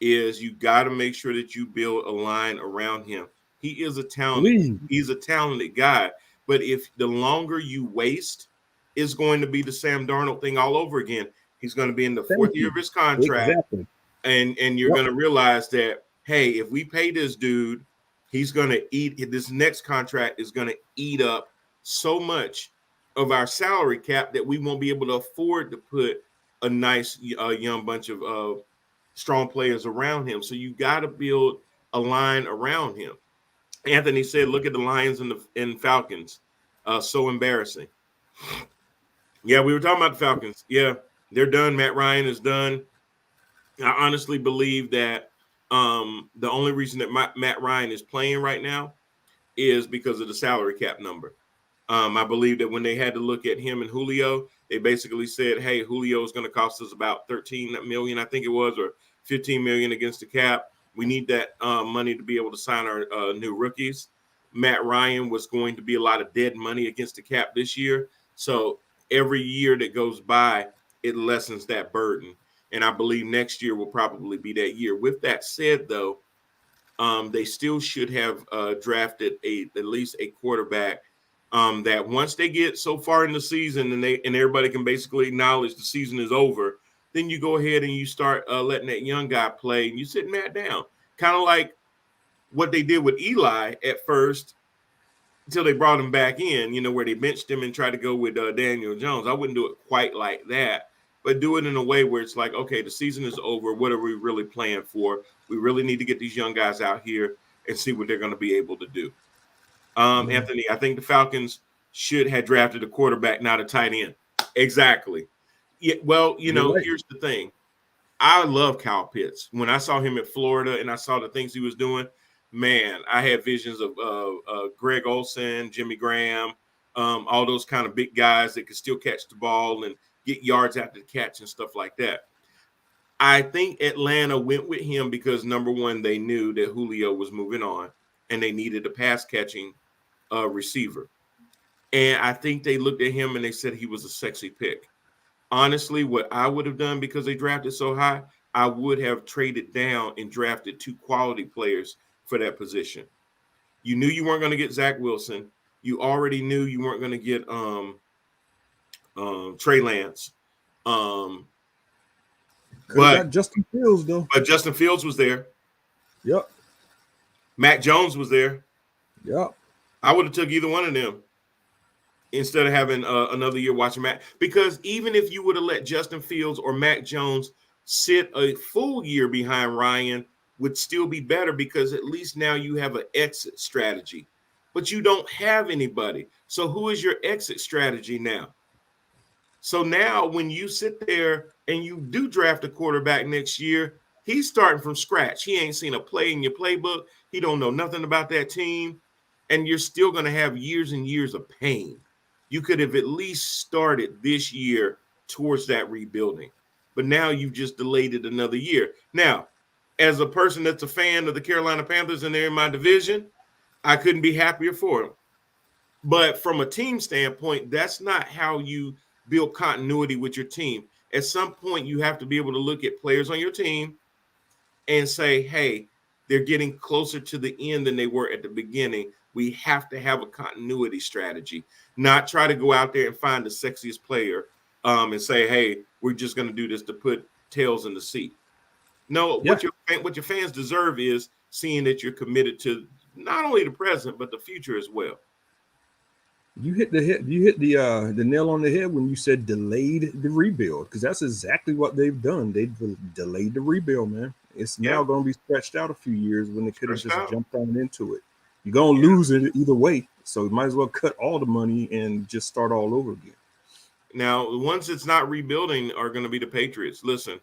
is you got to make sure that you build a line around him. He is a talented. Please. He's a talented guy. But if the longer you waste, it's going to be the Sam Darnold thing all over again. He's going to be in the fourth year of his contract, Exactly. and you're going to realize that, hey, if we pay this dude, he's going to eat. This next contract is going to eat up so much of our salary cap that we won't be able to afford to put a nice young bunch of strong players around him. So you got to build a line around him. Anthony said, look at the Lions and Falcons. So embarrassing. Yeah, we were talking about the Falcons. Yeah, they're done. Matt Ryan is done. I honestly believe that the only reason that Matt Ryan is playing right now is because of the salary cap number. I believe that when they had to look at him and Julio, they basically said, hey, Julio is going to cost us about 13 million, I think it was, or 15 million against the cap. We need that money to be able to sign our new rookies. Matt Ryan was going to be a lot of dead money against the cap this year. So every year that goes by, it lessens that burden. And I believe next year will probably be that year. With that said, though, they still should have drafted at least a quarterback that once they get so far in the season and everybody can basically acknowledge the season is over, then you go ahead and you start letting that young guy play and you sit Matt down. Kind of like what they did with Eli at first until they brought him back in, where they benched him and tried to go with Daniel Jones. I wouldn't do it quite like that, but do it in a way where it's like, okay, the season is over. What are we really playing for? We really need to get these young guys out here and see what they're going to be able to do. Anthony, I think the Falcons should have drafted a quarterback, not a tight end. Exactly. Yeah. Well, here's the thing. I love Kyle Pitts. When I saw him at Florida and I saw the things he was doing, man, I had visions of Greg Olsen, Jimmy Graham, all those kind of big guys that could still catch the ball and get yards after the catch and stuff like that. I think Atlanta went with him because, number one, they knew that Julio was moving on and they needed a pass-catching receiver. And I think they looked at him and they said he was a sexy pick. Honestly, what I would have done because they drafted so high, I would have traded down and drafted 2 quality players for that position. You knew you weren't going to get Zach Wilson. You already knew you weren't going to get Trey Lance. But got Justin Fields, though. But Justin Fields was there. Yep. Mac Jones was there. Yep. I would have took either one of them instead of having another year watching Mac. Because even if you would have let Justin Fields or Mac Jones sit a full year behind Ryan, would still be better because at least now you have an exit strategy. But you don't have anybody. So who is your exit strategy now? So now when you sit there and you do draft a quarterback next year, he's starting from scratch. He ain't seen a play in your playbook. He don't know nothing about that team. And you're still going to have years and years of pain. You could have at least started this year towards that rebuilding. But now you've just delayed it another year. Now, as a person that's a fan of the Carolina Panthers and they're in my division, I couldn't be happier for them. But from a team standpoint, that's not how you build continuity with your team. At some point, you have to be able to look at players on your team and say, hey, they're getting closer to the end than they were at the beginning. We have to have a continuity strategy, not try to go out there and find the sexiest player and say, hey, we're just going to do this to put tails in the seat. No, what your fans deserve is seeing that you're committed to not only the present, but the future as well. You hit the nail on the head when you said delayed the rebuild, because that's exactly what they've done. They've delayed the rebuild, man. It's now going to be stretched out a few years when they could have just jumped on into it. You're going to lose it either way, so you might as well cut all the money and just start all over again. Now, the ones that's not rebuilding are going to be the Patriots. Listen,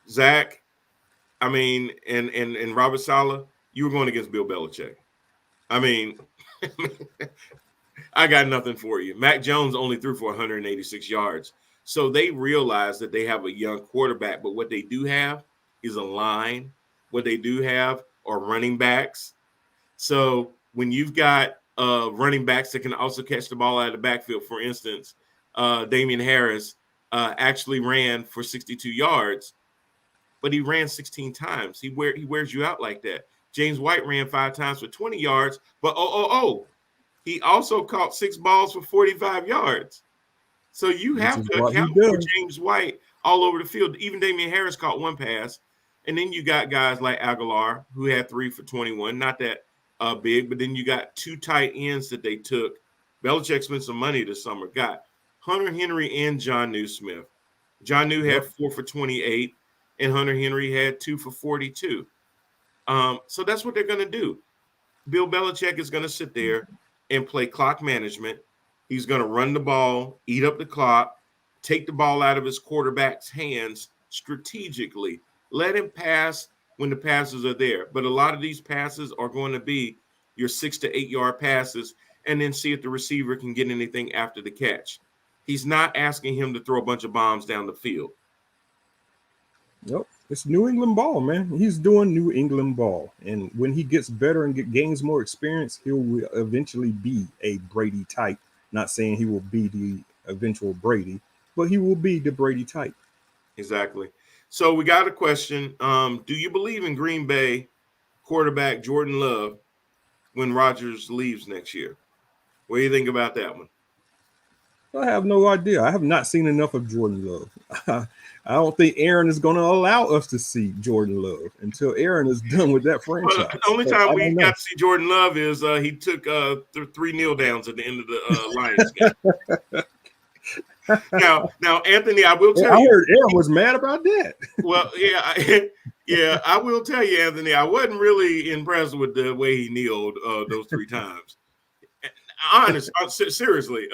Zach, I mean, and Robert Saleh, you were going against Bill Belichick. I mean, I got nothing for you. Mac Jones only threw for 186 yards. So they realize that they have a young quarterback, but what they do have is a line. What they do have are running backs. So when you've got running backs that can also catch the ball out of the backfield, for instance, Damian Harris actually ran for 62 yards, but he ran 16 times. He wears you out like that. James White ran 5 times for 20 yards, but he also caught 6 balls for 45 yards. So you Which have is to what he account for does. James White all over the field. Even Damian Harris caught 1 pass. And then you got guys like Aguilar, who had 3 for 21. Not that big, but then you got 2 tight ends that they took. Belichick spent some money this summer. Got Hunter Henry and Jonnu Smith. Jonnu had 4 for 28, and Hunter Henry had 2 for 42. So that's what they're going to do. Bill Belichick is going to sit there and play clock management. He's going to run the ball, eat up the clock, take the ball out of his quarterback's hands strategically. Let him pass when the passes are there. But a lot of these passes are going to be your 6 to 8 yard passes, and then see if the receiver can get anything after the catch. He's not asking him to throw a bunch of bombs down the field. Nope. It's New England ball, man. He's doing New England ball. And when he gets better and gains more experience, he will eventually be a Brady type. Not saying he will be the eventual Brady, but he will be the Brady type. Exactly. So we got a question. Do you believe in Green Bay quarterback Jordan Love when Rodgers leaves next year? What do you think about that one? I have no idea. I have not seen enough of Jordan Love. I don't think Aaron is going to allow us to see Jordan Love until Aaron is done with that franchise. Well, the only time we got to see Jordan Love is he took 3 kneel downs at the end of the Lions game. Now, Anthony, I will tell you. I heard Aaron was mad about that. Well, yeah, I will tell you, Anthony, I wasn't really impressed with the way he kneeled those 3 times. Seriously,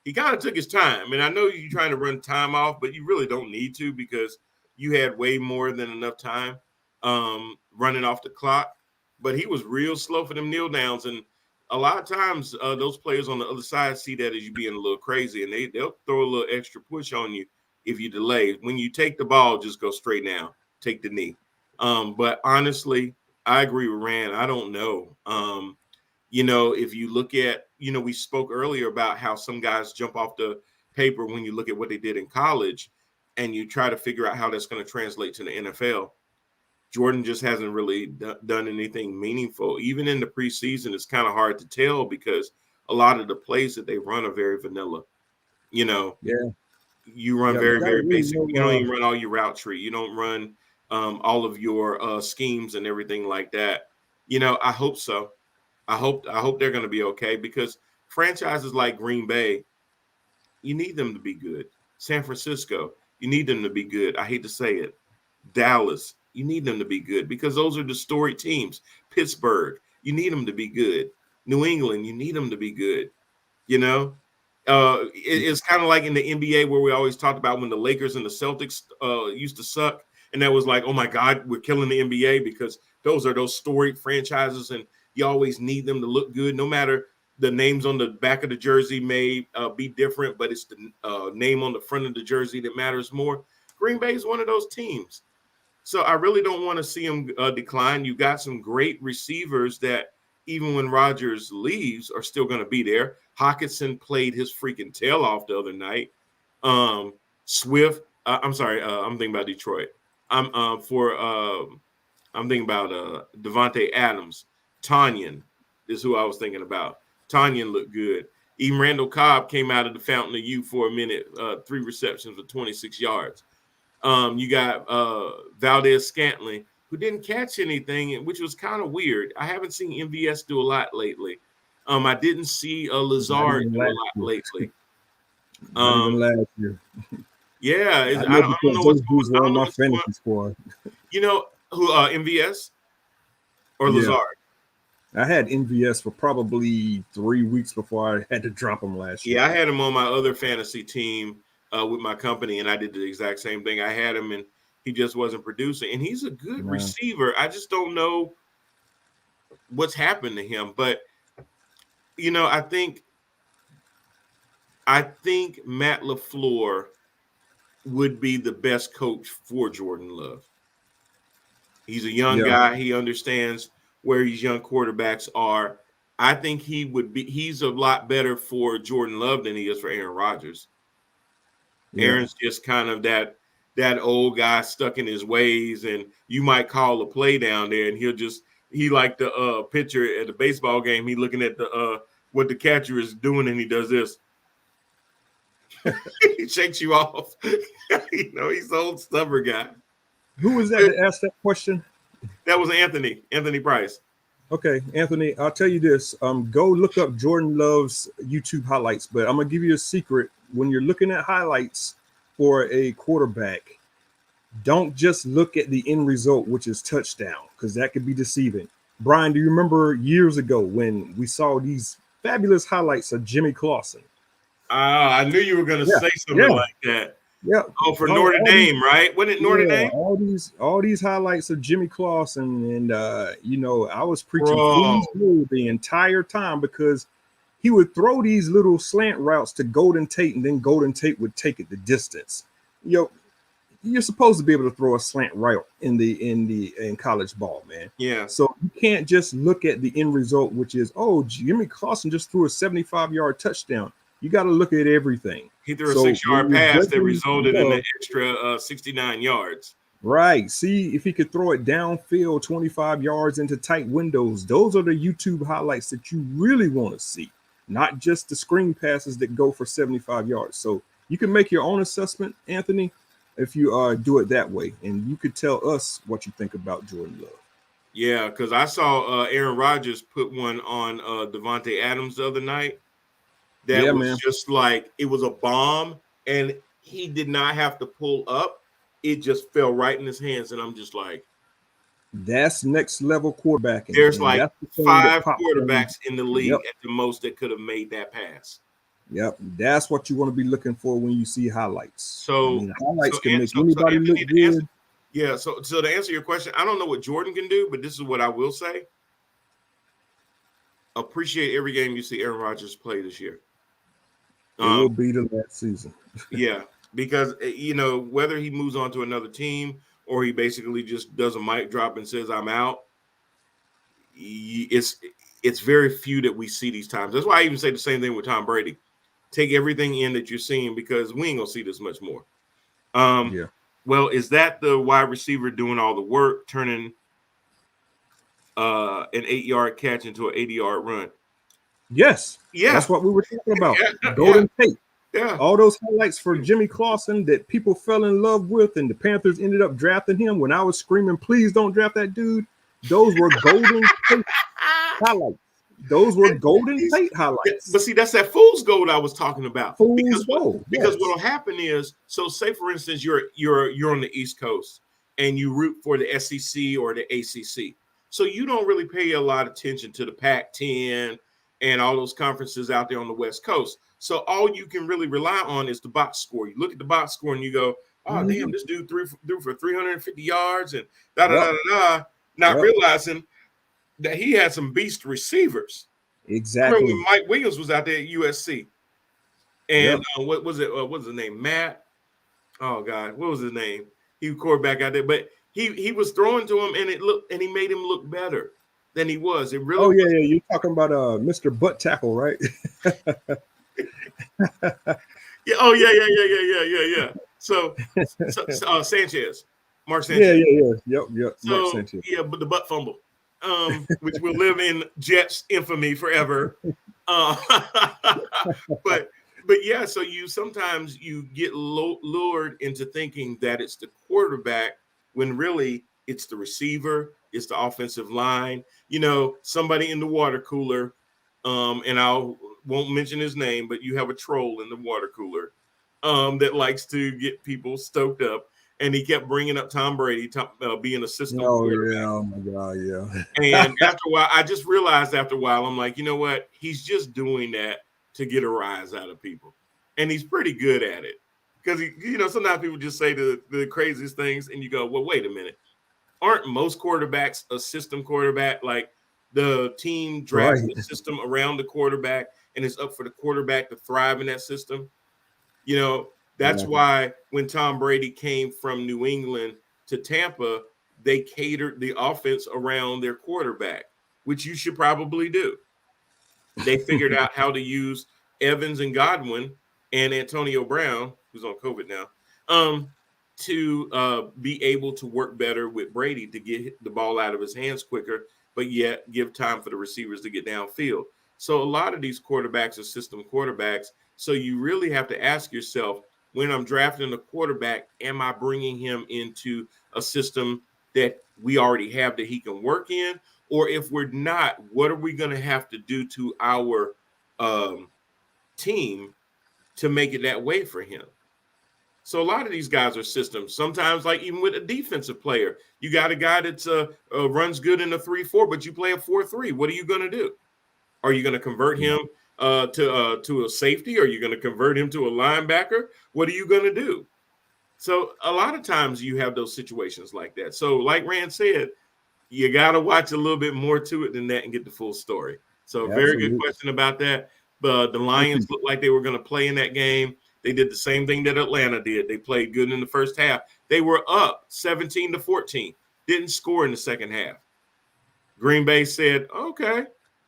he kind of took his time. And I know you're trying to run time off, but you really don't need to because you had way more than enough time running off the clock. But he was real slow for them kneel downs. And a lot of times those players on the other side see that as you being a little crazy, and they'll throw a little extra push on you if you delay. When you take the ball, just go straight down. Take the knee. But honestly, I agree with Rand. I don't know. If you look at, we spoke earlier about how some guys jump off the paper when you look at what they did in college and you try to figure out how that's going to translate to the NFL. Jordan just hasn't really done anything meaningful. Even in the preseason, it's kind of hard to tell because a lot of the plays that they run are very vanilla. You run very, very basic. You don't even run all your route tree. You don't run all of your schemes and everything like that. I hope so. I hope they're going to be okay because franchises like Green Bay, you need them to be good. San Francisco, you need them to be good. I hate to say it. Dallas, you need them to be good because those are the storied teams. Pittsburgh, you need them to be good. New England, you need them to be good. It's kind of like in the NBA where we always talked about when the Lakers and the Celtics used to suck. And that was like, oh, my God, we're killing the NBA because those are those storied franchises and you always need them to look good. No matter the names on the back of the jersey may be different, but it's the name on the front of the jersey that matters more. Green Bay is one of those teams. So I really don't want to see them decline. You got some great receivers that even when Rodgers leaves are still going to be there. Hockenson played his freaking tail off the other night. Swift, I'm sorry, I'm thinking about Detroit. I'm thinking about Devontae Adams. Tonyan is who I was thinking about. Tonyan looked good. Even Randall Cobb came out of the fountain of youth for a minute, 3 receptions for 26 yards. You got Valdez Scantling, who didn't catch anything, which was kind of weird. I haven't seen MVS do a lot lately. I didn't see Lazard do a lot lately. Not even last year. Yeah, I don't know what's going on. My fantasy squad. Who MVS or Lazard? I had MVS for probably 3 weeks before I had to drop him last year. Yeah, I had him on my other fantasy team with my company, and I did the exact same thing. I had him, and he just wasn't producing. And he's a good receiver. I just don't know what's happened to him. But, I think Matt LaFleur would be the best coach for Jordan Love. He's a young guy. He understands where these young quarterbacks are. I think he's a lot better for Jordan Love than he is for Aaron Rodgers. Yeah. Aaron's just kind of that old guy stuck in his ways, and you might call a play down there and he'll just he like the pitcher at the baseball game. He looking at the what the catcher is doing, and he does this. He shakes you off. You know, he's the old stubborn guy. Who was that asked that question? That was Anthony Price. Okay, Anthony, I'll tell you this. Go look up Jordan Love's YouTube highlights, but I'm gonna give you a secret. When you're looking at highlights for a quarterback, don't just look at the end result, which is touchdown, because that could be deceiving. Brian, do you remember years ago when we saw these fabulous highlights of Jimmy Clausen? I knew you were going to say something like that. Yeah. Oh, for Notre Dame, right? Wasn't it Notre Dame? All these highlights of Jimmy Clausen, and you know, I was preaching the entire time because he would throw these little slant routes to Golden Tate, and then Golden Tate would take it the distance. You know, you're supposed to be able to throw a slant route in college ball, man. Yeah. So you can't just look at the end result, which is, oh, Jimmy Clausen just threw a 75-yard touchdown. You got to look at everything. He threw a 6-yard pass that resulted in an extra 69 yards. Right. See if he could throw it downfield 25 yards into tight windows. Those are the YouTube highlights that you really want to see, not just the screen passes that go for 75 yards. So you can make your own assessment, Anthony, if you do it that way. And you could tell us what you think about Jordan Love. Yeah, because I saw Aaron Rodgers put one on Devontae Adams the other night. That was just like, it was a bomb, and he did not have to pull up. It just fell right in his hands, and I'm just like, that's next level quarterbacking. There's like 5 quarterbacks in the league at the most that could have made that pass. Yep, that's what you want to be looking for when you see highlights. So highlights can make anybody look good. So to answer your question, I don't know what Jordan can do, but this is what I will say. Appreciate every game you see Aaron Rodgers play this year. It will be the last season. Yeah, because, you know, whether he moves on to another team or he basically just does a mic drop and says, I'm out, it's very few that we see these times. That's why I even say the same thing with Tom Brady. Take everything in that you're seeing, because we ain't going to see this much more. Well, is that the wide receiver doing all the work, turning an 8-yard catch into an 80-yard run? Yes. Yeah. That's what we were talking about. Golden Tate. Yeah. All those highlights for Jimmy Clausen that people fell in love with, and the Panthers ended up drafting him when I was screaming, please don't draft that dude. Those were Golden Tate highlights. Those were Golden Tate highlights. But see, that's that fool's gold I was talking about. Fool's gold. Because what will happen is, so say for instance, you're on the East Coast and you root for the SEC or the ACC. So you don't really pay a lot of attention to the Pac-10 and all those conferences out there on the West Coast. So all you can really rely on is the box score. You look at the box score and you go, oh, damn, this dude threw for 350 yards and not realizing that he had some beast receivers. Exactly. Remember when Mike Williams was out there at USC. And what was it? What was his name? Matt? Oh, God. What was his name? He was quarterback out there. But he was throwing to him, and he made him look better than he was. It really. Oh yeah. You're talking about Mr. Butt Tackle, right? Yeah. Oh yeah. So Sanchez, Mark Sanchez. Yeah. Yep. So, Mark Sanchez. Yeah, but the butt fumble, which will live in Jets infamy forever. But yeah. So sometimes you get lured into thinking that it's the quarterback when really it's the receiver. It's the offensive line, you know, somebody in the water cooler. And I won't mention his name, but you have a troll in the water cooler that likes to get people stoked up. And he kept bringing up Tom Brady being a system quarterback. Yeah. Oh, my God, yeah. And after a while, I just realized I'm like, you know what? He's just doing that to get a rise out of people. And he's pretty good at it. Because, sometimes people just say the craziest things, and you go, well, wait a minute. Aren't most quarterbacks a system quarterback? Like the team drafts the system around the quarterback, and it's up for the quarterback to thrive in that system. You know, that's why when Tom Brady came from New England to Tampa, they catered the offense around their quarterback, which you should probably do. They figured out how to use Evans and Godwin and Antonio Brown, who's on COVID now, to be able to work better with Brady to get the ball out of his hands quicker but yet give time for the receivers to get downfield. So a lot of these quarterbacks are system quarterbacks. So you really have to ask yourself, when I'm drafting a quarterback, am I bringing him into a system that we already have that he can work in? Or if we're not, what are we going to have to do to our team to make it that way for him? So a lot of these guys are systems. Sometimes, like even with a defensive player, you got a guy that's runs good in a 3-4, but you play a 4-3. What are you going to do? Are you going to convert him to a safety? Are you going to convert him to a linebacker? What are you going to do? So a lot of times you have those situations like that. So like Rand said, you got to watch a little bit more to it than that and get the full story. So very good question about that. But the Lions looked like they were going to play in that game. They did the same thing that Atlanta did. They played good in the first half. They were up 17-14, didn't score in the second half. Green Bay said, okay.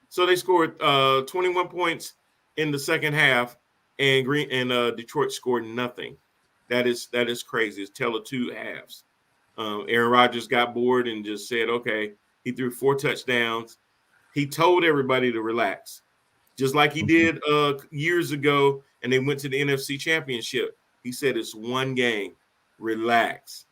So they scored 21 points in the second half, and Detroit scored nothing. That is crazy. It's tell of two halves. Aaron Rodgers got bored and just said, okay. He threw 4 touchdowns. He told everybody to relax, just like he did years ago, and they went to the NFC Championship. He said, it's one game. Relax.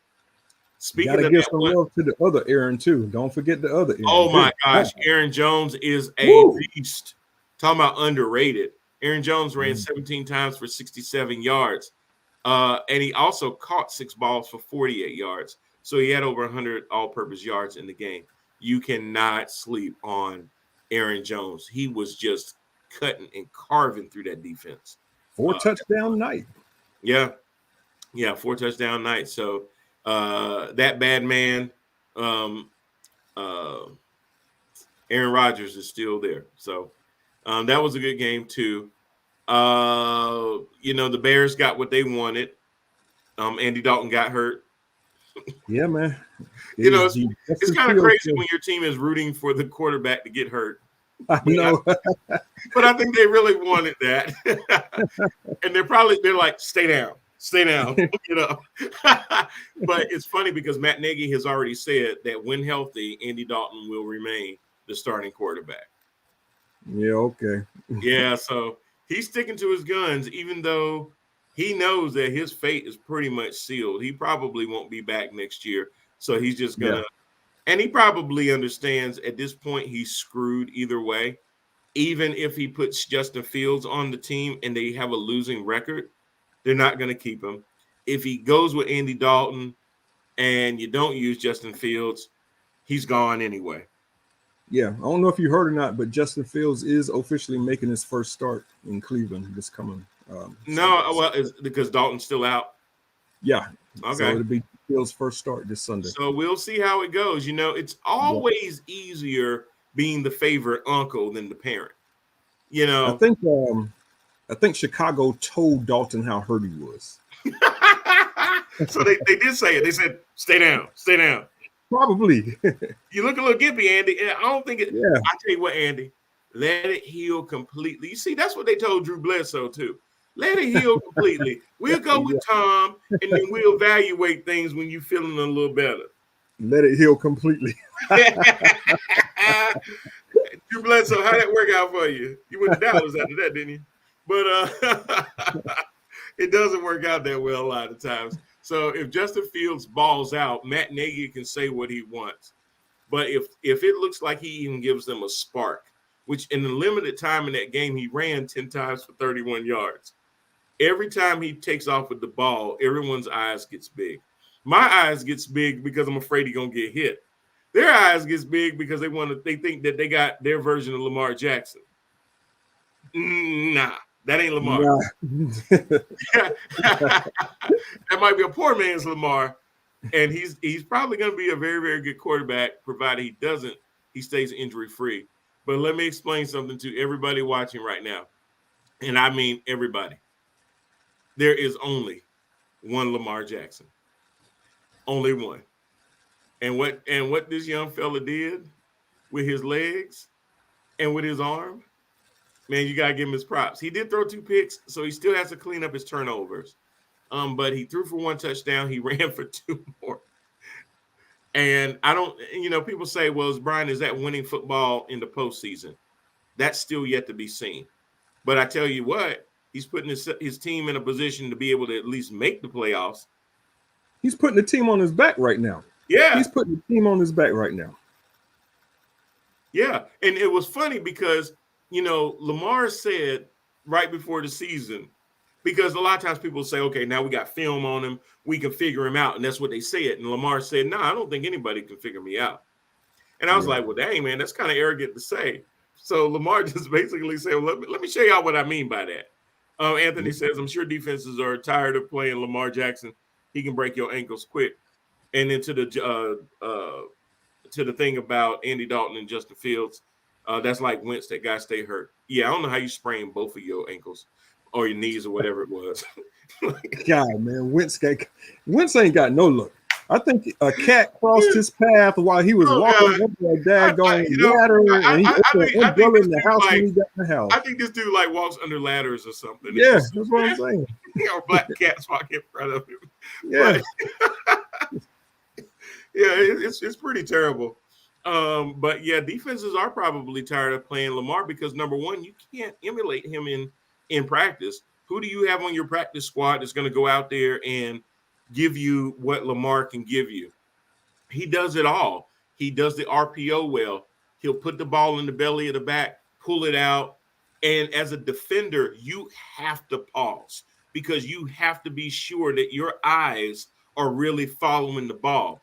Speaking of that, some love to the other Aaron, too. Don't forget the other Aaron. Oh, my gosh. Aaron Jones is a beast. Talking about underrated. Aaron Jones ran 17 times for 67 yards. And he also caught 6 balls for 48 yards. So he had over 100 all-purpose yards in the game. You cannot sleep on Aaron Jones. He was just cutting and carving through that defense. 4 touchdown night. Yeah. 4 touchdown night. So that bad man, Aaron Rodgers is still there. So that was a good game too. The Bears got what they wanted. Andy Dalton got hurt. Yeah, man. It's kind of crazy when your team is rooting for the quarterback to get hurt. I know. But I think they really wanted that. And they're like, stay down. But it's funny because Matt Nagy has already said that when healthy, Andy Dalton will remain the starting quarterback. Yeah, okay. Yeah, so he's sticking to his guns, even though he knows that his fate is pretty much sealed. He probably won't be back next year. So he's just going to and he probably understands at this point he's screwed either way. Even if he puts Justin Fields on the team and they have a losing record, they're not going to keep him. If he goes with Andy Dalton and you don't use Justin Fields, he's gone anyway. Yeah, I don't know if you heard or not, but Justin Fields is officially making his first start in Cleveland this coming. It's because Dalton's still out. Yeah. Okay. So it'll be Fields' first start this Sunday. So we'll see how it goes. It's always easier being the favorite uncle than the parent. I think Chicago told Dalton how hurt he was. So they did say it. They said, stay down. Probably. You look a little gimpy, Andy. I don't think it. Yeah. I tell you what, Andy, let it heal completely. You see, that's what they told Drew Bledsoe too. Let it heal completely. We'll go with Tom, and then we'll evaluate things when you're feeling a little better. Let it heal completely. Drew Bledsoe, how'd that work out for you? You went to Dallas after that, didn't you? But it doesn't work out that well a lot of times. So if Justin Fields balls out, Matt Nagy can say what he wants. But if it looks like he even gives them a spark, which in the limited time in that game, he ran 10 times for 31 yards. Every time he takes off with the ball, everyone's eyes gets big. My eyes gets big because I'm afraid he's going to get hit. Their eyes gets big because they think that they got their version of Lamar Jackson. Nah. That ain't Lamar. Nah. That might be a poor man's Lamar, and he's probably going to be a very, very good quarterback, provided he stays injury free. But let me explain something to everybody watching right now, and I mean everybody. There is only one Lamar Jackson, only one. And what this young fella did with his legs and with his arm. Man, you got to give him his props. He did throw 2 picks, so he still has to clean up his turnovers. But he threw for 1 touchdown. He ran for 2 more. And I don't, people say, well, Brian, is that winning football in the postseason? That's still yet to be seen. But I tell you what, he's putting his team in a position to be able to at least make the playoffs. He's putting the team on his back right now. Yeah. He's putting the team on his back right now. Yeah. And it was funny because, Lamar said right before the season, because a lot of times people say, okay, now we got film on him, we can figure him out. And that's what they said. And Lamar said, no, I don't think anybody can figure me out. And I was like, well, dang, man, that's kind of arrogant to say. So Lamar just basically said, well, let me show y'all what I mean by that. Anthony says, I'm sure defenses are tired of playing Lamar Jackson. He can break your ankles quick. And then to the thing about Andy Dalton and Justin Fields, that's like Wentz, that guy stay hurt. Yeah, I don't know how you sprain both of your ankles or your knees or whatever it was. God, man, Wentz ain't got no look. I think a cat crossed his path while he was walking up that daggone ladder, and he opened an umbrella in the house when he got in the house. I think this dude like walks under ladders or something. Yeah, that's what I'm saying. Or black cats walk in front of him. Yeah, it's pretty terrible. But yeah, defenses are probably tired of playing Lamar because number one, you can't emulate him in practice. Who do you have on your practice squad that's going to go out there and give you what Lamar can give you? He does it all. He does the RPO well. He'll put the ball in the belly of the back, pull it out. And as a defender, you have to pause because you have to be sure that your eyes are really following the ball.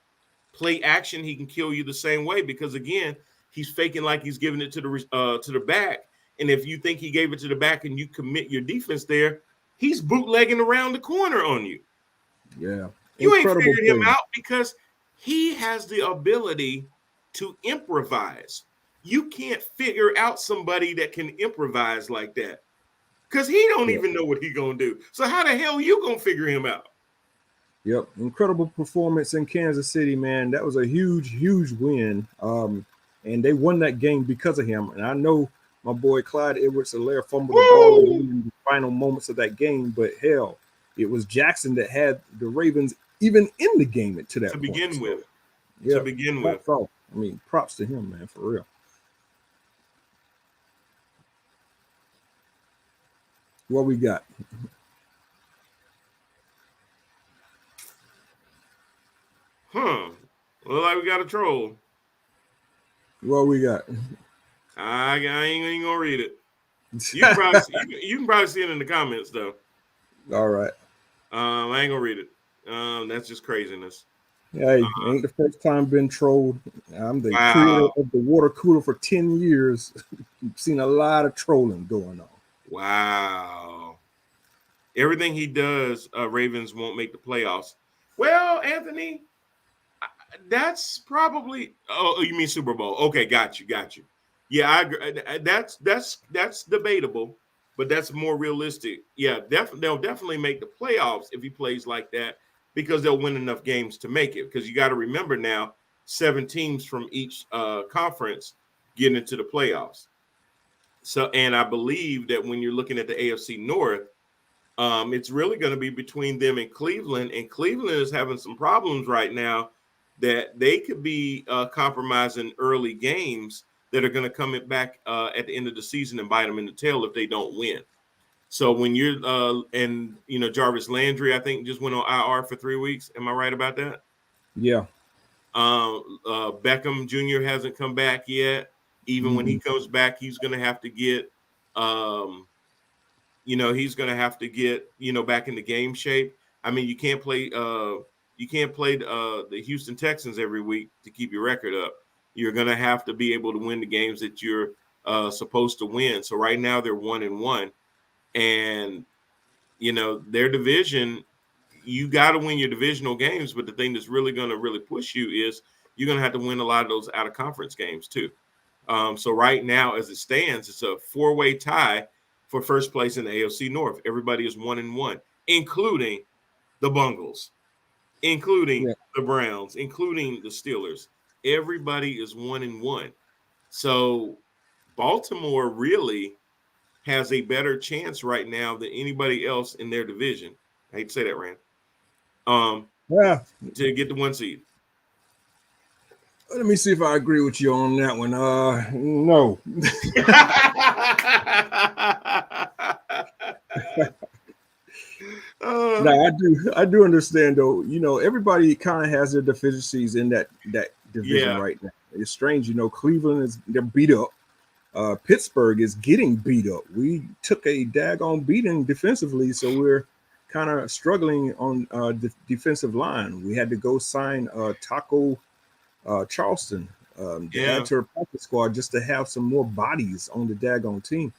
Play action, he can kill you the same way because, again, he's faking like he's giving it to the back. And if you think he gave it to the back and you commit your defense there, he's bootlegging around the corner on you. Yeah. You ain't figured him out because he has the ability to improvise. You can't figure out somebody that can improvise like that because he don't even know what he going to do. So how the hell you going to figure him out? Yep. Incredible performance in Kansas City, man. That was a huge, huge win. And they won that game because of him. And I know my boy Clyde Edwards-Helaire fumbled the ball in the final moments of that game, but hell, it was Jackson that had the Ravens even in the game to that point. Begin with. Yeah, to begin with. I mean, props to him, man, for real. What we got? Look like we got a troll. What we got? I ain't gonna read it. You can probably see it in the comments though. All right. I ain't gonna read it. That's just craziness. Hey, ain't the first time been trolled. I'm the creator of the water cooler for 10 years. You've seen a lot of trolling going on. Wow. Everything he does, Ravens won't make the playoffs. Well, Anthony, that's probably. Oh, you mean Super Bowl? Okay, got you. Yeah, I agree. That's debatable, but that's more realistic. Yeah, they'll definitely make the playoffs if he plays like that because they'll win enough games to make it. Because you got to remember now, 7 teams from each conference get into the playoffs. So, and I believe that when you're looking at the AFC North, it's really going to be between them and Cleveland. And Cleveland is having some problems right now that they could be compromising early games that are going to come back at the end of the season and bite them in the tail if they don't win. So when you're Jarvis Landry, I think just went on IR for 3 weeks. Am I right about that? Yeah. Beckham Jr. hasn't come back yet. Even when he comes back, he's going to have to get, back into game shape. I mean, you can't play the Houston Texans every week to keep your record up. You're going to have to be able to win the games that you're supposed to win. So right now they're 1-1, and their division. You got to win your divisional games, but the thing that's really going to really push you is you're going to have to win a lot of those out of conference games too. So right now, as it stands, it's a 4-way tie for first place in the AFC North. Everybody is 1-1, including the Bungles, including the Browns, including the Steelers. Everybody is 1-1. So Baltimore really has a better chance right now than anybody else in their division. I hate to say that, Rand. To get the 1 seed. Let me see if I agree with you on that one. No. No, I do understand though. You know, everybody kind of has their deficiencies in that division Yeah. right now. It's strange, you know. Cleveland they're beat up. Pittsburgh is getting beat up. We took a daggone beating defensively, so we're kind of struggling on the defensive line. We had to go sign Taco Charleston to add to our practice squad just to have some more bodies on the daggone team.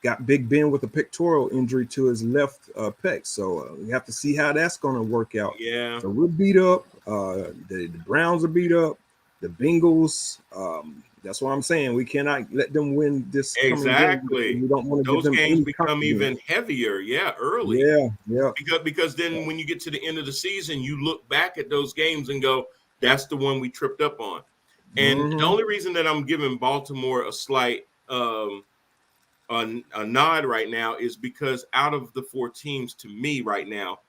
Got Big Ben with a pectoral injury to his left pec, so we have to see how that's going to work out. Yeah. So we're beat up. The Browns are beat up. The Bengals. That's what I'm saying. We cannot let them win this Exactly. game. We don't want to give Those them games any become confidence. even heavier. Yeah, early. Yeah. Because then when you get to the end of the season, you look back at those games and go, "That's the one we tripped up on." And the only reason that I'm giving Baltimore a slight a nod right now is because out of the 4 teams, to me right now,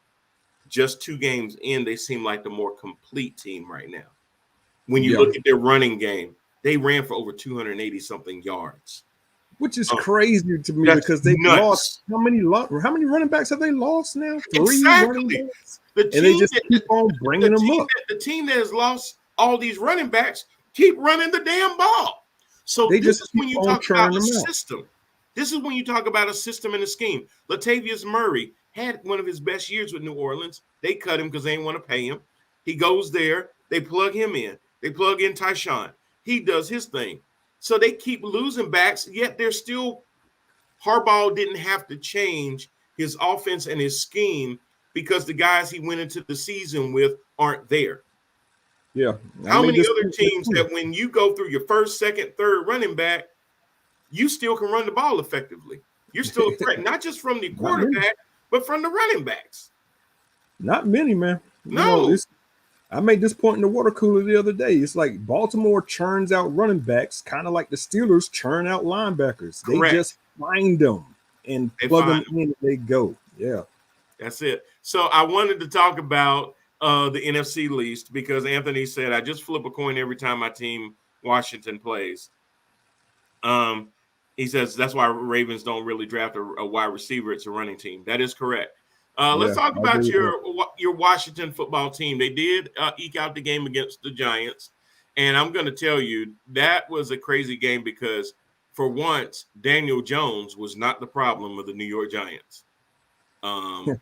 just 2 games in, they seem like the more complete team right now. When you look at their running game, they ran for over 280 something yards, which is crazy to me because they lost how many running backs have they lost now? 3 running backs. And they just keep on bringing them up. The team that has lost all these running backs keep running the damn ball. So this is when you talk about a system. This is when you talk about a system and a scheme. Latavius Murray had one of his best years with New Orleans. They cut him because they didn't want to pay him. He goes there. They plug him in. They plug in Tyshawn. He does his thing. So they keep losing backs, yet they're still – Harbaugh didn't have to change his offense and his scheme because the guys he went into the season with aren't there. Yeah. How many other teams that when you go through your first, second, third running back, you still can run the ball effectively? You're still a threat, not just from the quarterback, but from the running backs. Not many, man. No. You know, I made this point in the water cooler the other day. It's like Baltimore churns out running backs, kind of like the Steelers churn out linebackers. Correct. They just find them and plug them in and they go. Yeah. That's it. So I wanted to talk about the NFC least because Anthony said, I just flip a coin every time my team, Washington, plays. He says that's why Ravens don't really draft a wide receiver. It's a running team. That is correct. Let's talk about your Washington football team. They did eke out the game against the Giants. And I'm going to tell you, that was a crazy game because for once, Daniel Jones was not the problem of the New York Giants. The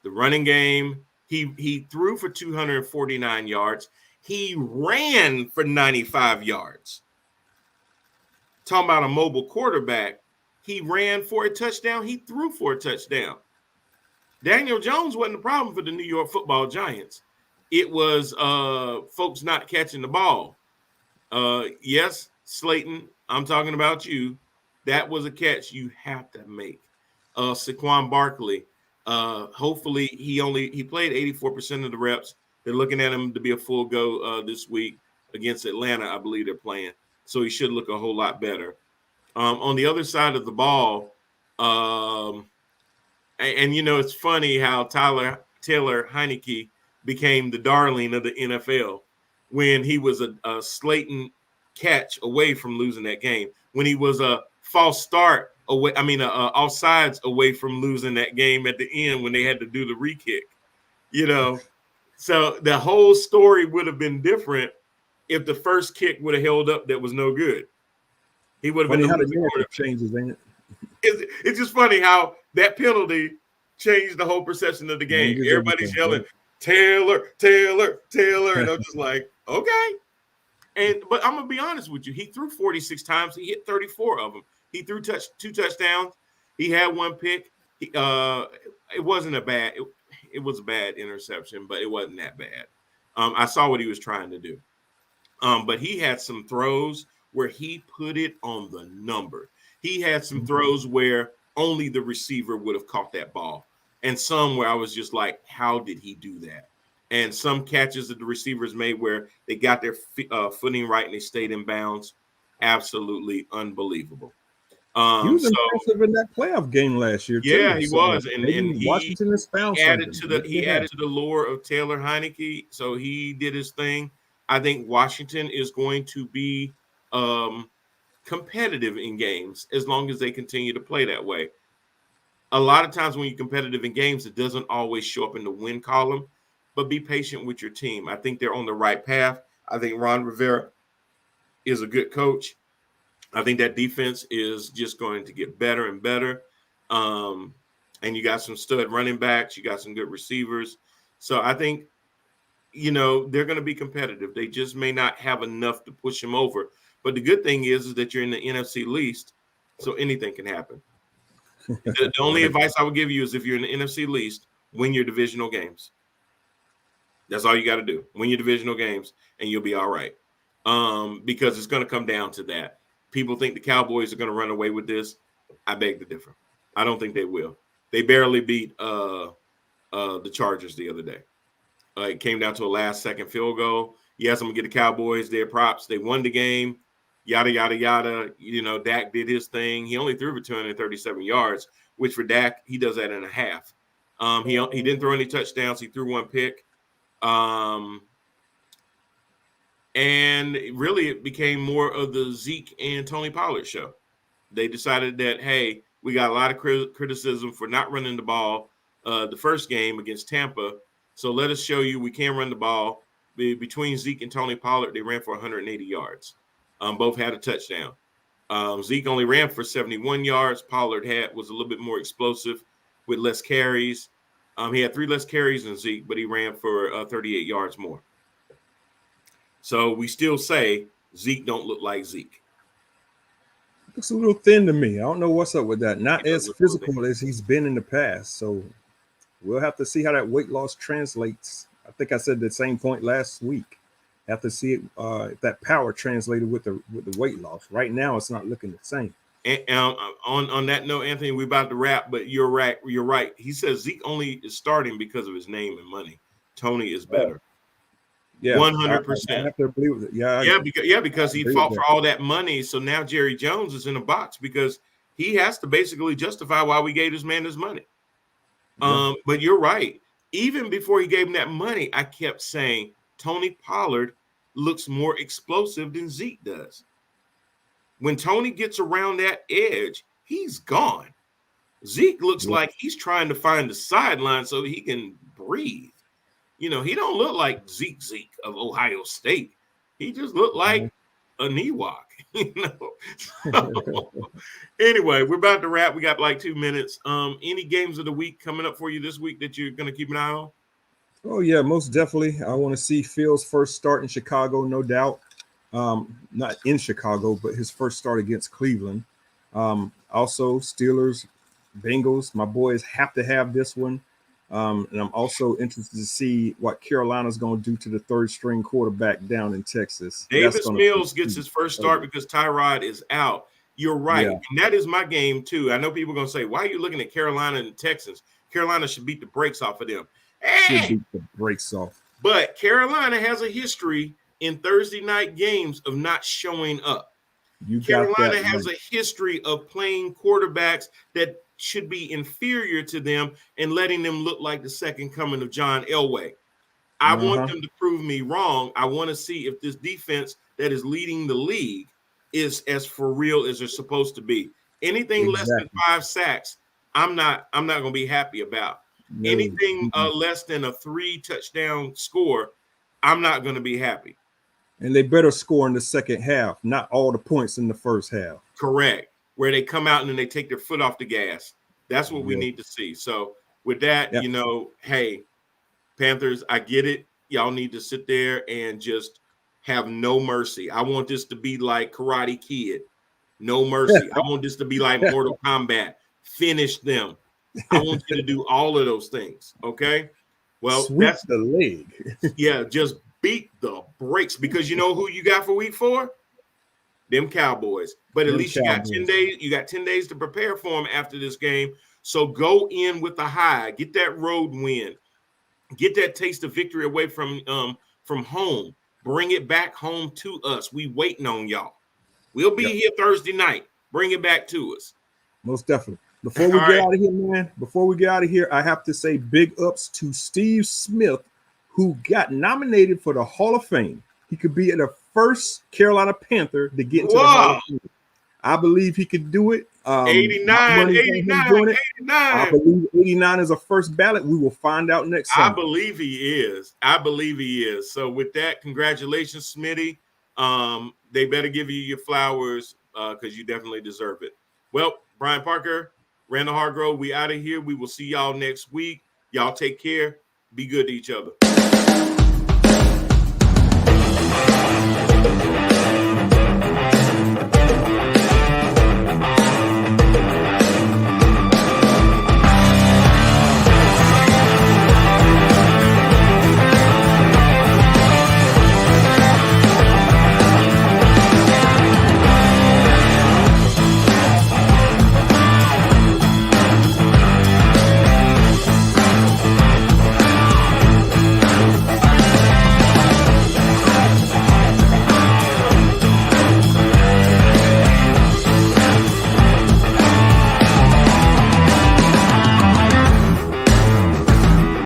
running game, he threw for 249 yards. He ran for 95 yards. Talking about a mobile quarterback, he ran for a touchdown. He threw for a touchdown. Daniel Jones wasn't the problem for the New York Football Giants. It was folks not catching the ball. Yes, Slayton, I'm talking about you. That was a catch you have to make. Saquon Barkley, hopefully he played 84% of the reps. They're looking at him to be a full go this week against Atlanta. I believe they're playing. So he should look a whole lot better. On the other side of the ball, and you know, it's funny how Taylor Heinicke became the darling of the NFL when he was a Slayton catch away from losing that game, when he was a false start away. I mean, offsides away from losing that game at the end when they had to do the re-kick, you know. So the whole story would have been different if the first kick would have held up that was no good. He would have been the narrative changes, ain't it? It's just funny how that penalty changed the whole perception of the game. Everybody's yelling, Taylor, Taylor, Taylor. And I'm just like, okay. But I'm going to be honest with you. He threw 46 times. He hit 34 of them. He threw 2 touchdowns. He had 1 pick. It wasn't it was a bad interception, but it wasn't that bad. I saw what he was trying to do. But he had some throws where he put it on the number. He had some throws where only the receiver would have caught that ball. And some where I was just like, how did he do that? And some catches that the receivers made where they got their footing right and they stayed in bounds. Absolutely unbelievable. He was impressive in that playoff game last year, too. Yeah, he was. And Washington has found he added to the lore of Taylor Heinicke. So he did his thing. I think Washington is going to be competitive in games as long as they continue to play that way. A lot of times when you're competitive in games, it doesn't always show up in the win column, but be patient with your team. I think they're on the right path. I think Ron Rivera is a good coach. I think that defense is just going to get better and better. And you got some stud running backs. You got some good receivers. So I think, they're going to be competitive. They just may not have enough to push them over. But the good thing is that you're in the NFC least, so anything can happen. The only advice I would give you is if you're in the NFC least, win your divisional games. That's all you got to do. Win your divisional games, and you'll be all right. Because it's going to come down to that. People think the Cowboys are going to run away with this. I beg to differ. I don't think they will. They barely beat the Chargers the other day. It came down to a last-second field goal. Yes, I'm going to get the Cowboys their props. They won the game, yada, yada, yada. Dak did his thing. He only threw for 237 yards, which for Dak, he does that in a half. He didn't throw any touchdowns. He threw one pick. And really it became more of the Zeke and Tony Pollard show. They decided that, hey, we got a lot of criticism for not running the ball the first game against Tampa. So let us show you we can run the ball. Between Zeke and Tony Pollard, they ran for 180 yards. Both had a touchdown. Zeke only ran for 71 yards. Pollard was a little bit more explosive with less carries. He had 3 less carries than Zeke, but he ran for 38 yards more. So we still say Zeke don't look like Zeke. Looks a little thin to me. I don't know what's up with that. Not as physical as he's been in the past. So we'll have to see how that weight loss translates. I think I said the same point last week. Have to see if that power translated with the weight loss. Right now, it's not looking the same. And on that note, Anthony, we're about to wrap, but you're right. You're right. He says Zeke only is starting because of his name and money. Tony is better. Yeah, 100%. I have to agree with it. Because he fought for all that money. So now Jerry Jones is in a box because he has to basically justify why we gave this man his money. Yeah. But you're right. Even before he gave him that money, I kept saying Tony Pollard looks more explosive than Zeke does. When Tony gets around that edge, he's gone. Zeke looks like he's trying to find the sideline so he can breathe. He don't look like Zeke of Ohio State. He just looked like a Ewok, So, anyway, we're about to wrap. We got like 2 minutes. Any games of the week coming up for you this week that you're going to keep an eye on? Oh, yeah, most definitely. I want to see Fields' first start in Chicago, no doubt. Not in Chicago, but his first start against Cleveland. Also, Steelers, Bengals. My boys have to have this one. And I'm also interested to see what Carolina's going to do to the third-string quarterback down in Texas. Davis Mills gets his first start because Tyrod is out. You're right. Yeah. And that is my game, too. I know people are going to say, why are you looking at Carolina and the Texans? Carolina should beat the brakes off of them. Should beat the brakes off. But Carolina has a history in Thursday night games of not showing up. Carolina has a history of playing quarterbacks that should be inferior to them and letting them look like the second coming of John Elway. I want them to prove me wrong. I want to see if this defense that is leading the league is as for real as they're supposed to be. Anything less than 5 sacks, I'm not going to be happy about. No. Anything less than a 3-touchdown score, I'm not going to be happy. And they better score in the second half, not all the points in the first half. Correct. Where they come out and then they take their foot off the gas. That's what we need to see. So with that, hey, Panthers, I get it. Y'all need to sit there and just have no mercy. I want this to be like Karate Kid. No mercy. I want this to be like Mortal Kombat. Finish them. I want you to do all of those things. Okay. Well, that's the leg. Yeah, just beat the brakes because you know who you got for week 4? Them Cowboys. But at least you got 10 days. You got 10 days to prepare for them after this game. So go in with the high. Get that road win. Get that taste of victory away from home. Bring it back home to us. We waiting on y'all. We'll be here Thursday night. Bring it back to us. Most definitely. Before we get out of here, man, I have to say big ups to Steve Smith, who got nominated for the Hall of Fame. He could be the first Carolina Panther to get into the Hall Wow. of Fame. I believe he could do it. 89, 89, I 89. believe 89 is a first ballot. We will find out next I Sunday. believe he is. I believe he is. So with that, congratulations, Smitty. They better give you your flowers because you definitely deserve it. Well, Brian Parker, Randall Hargrove, we out of here. We will see y'all next week. Y'all take care. Be good to each other.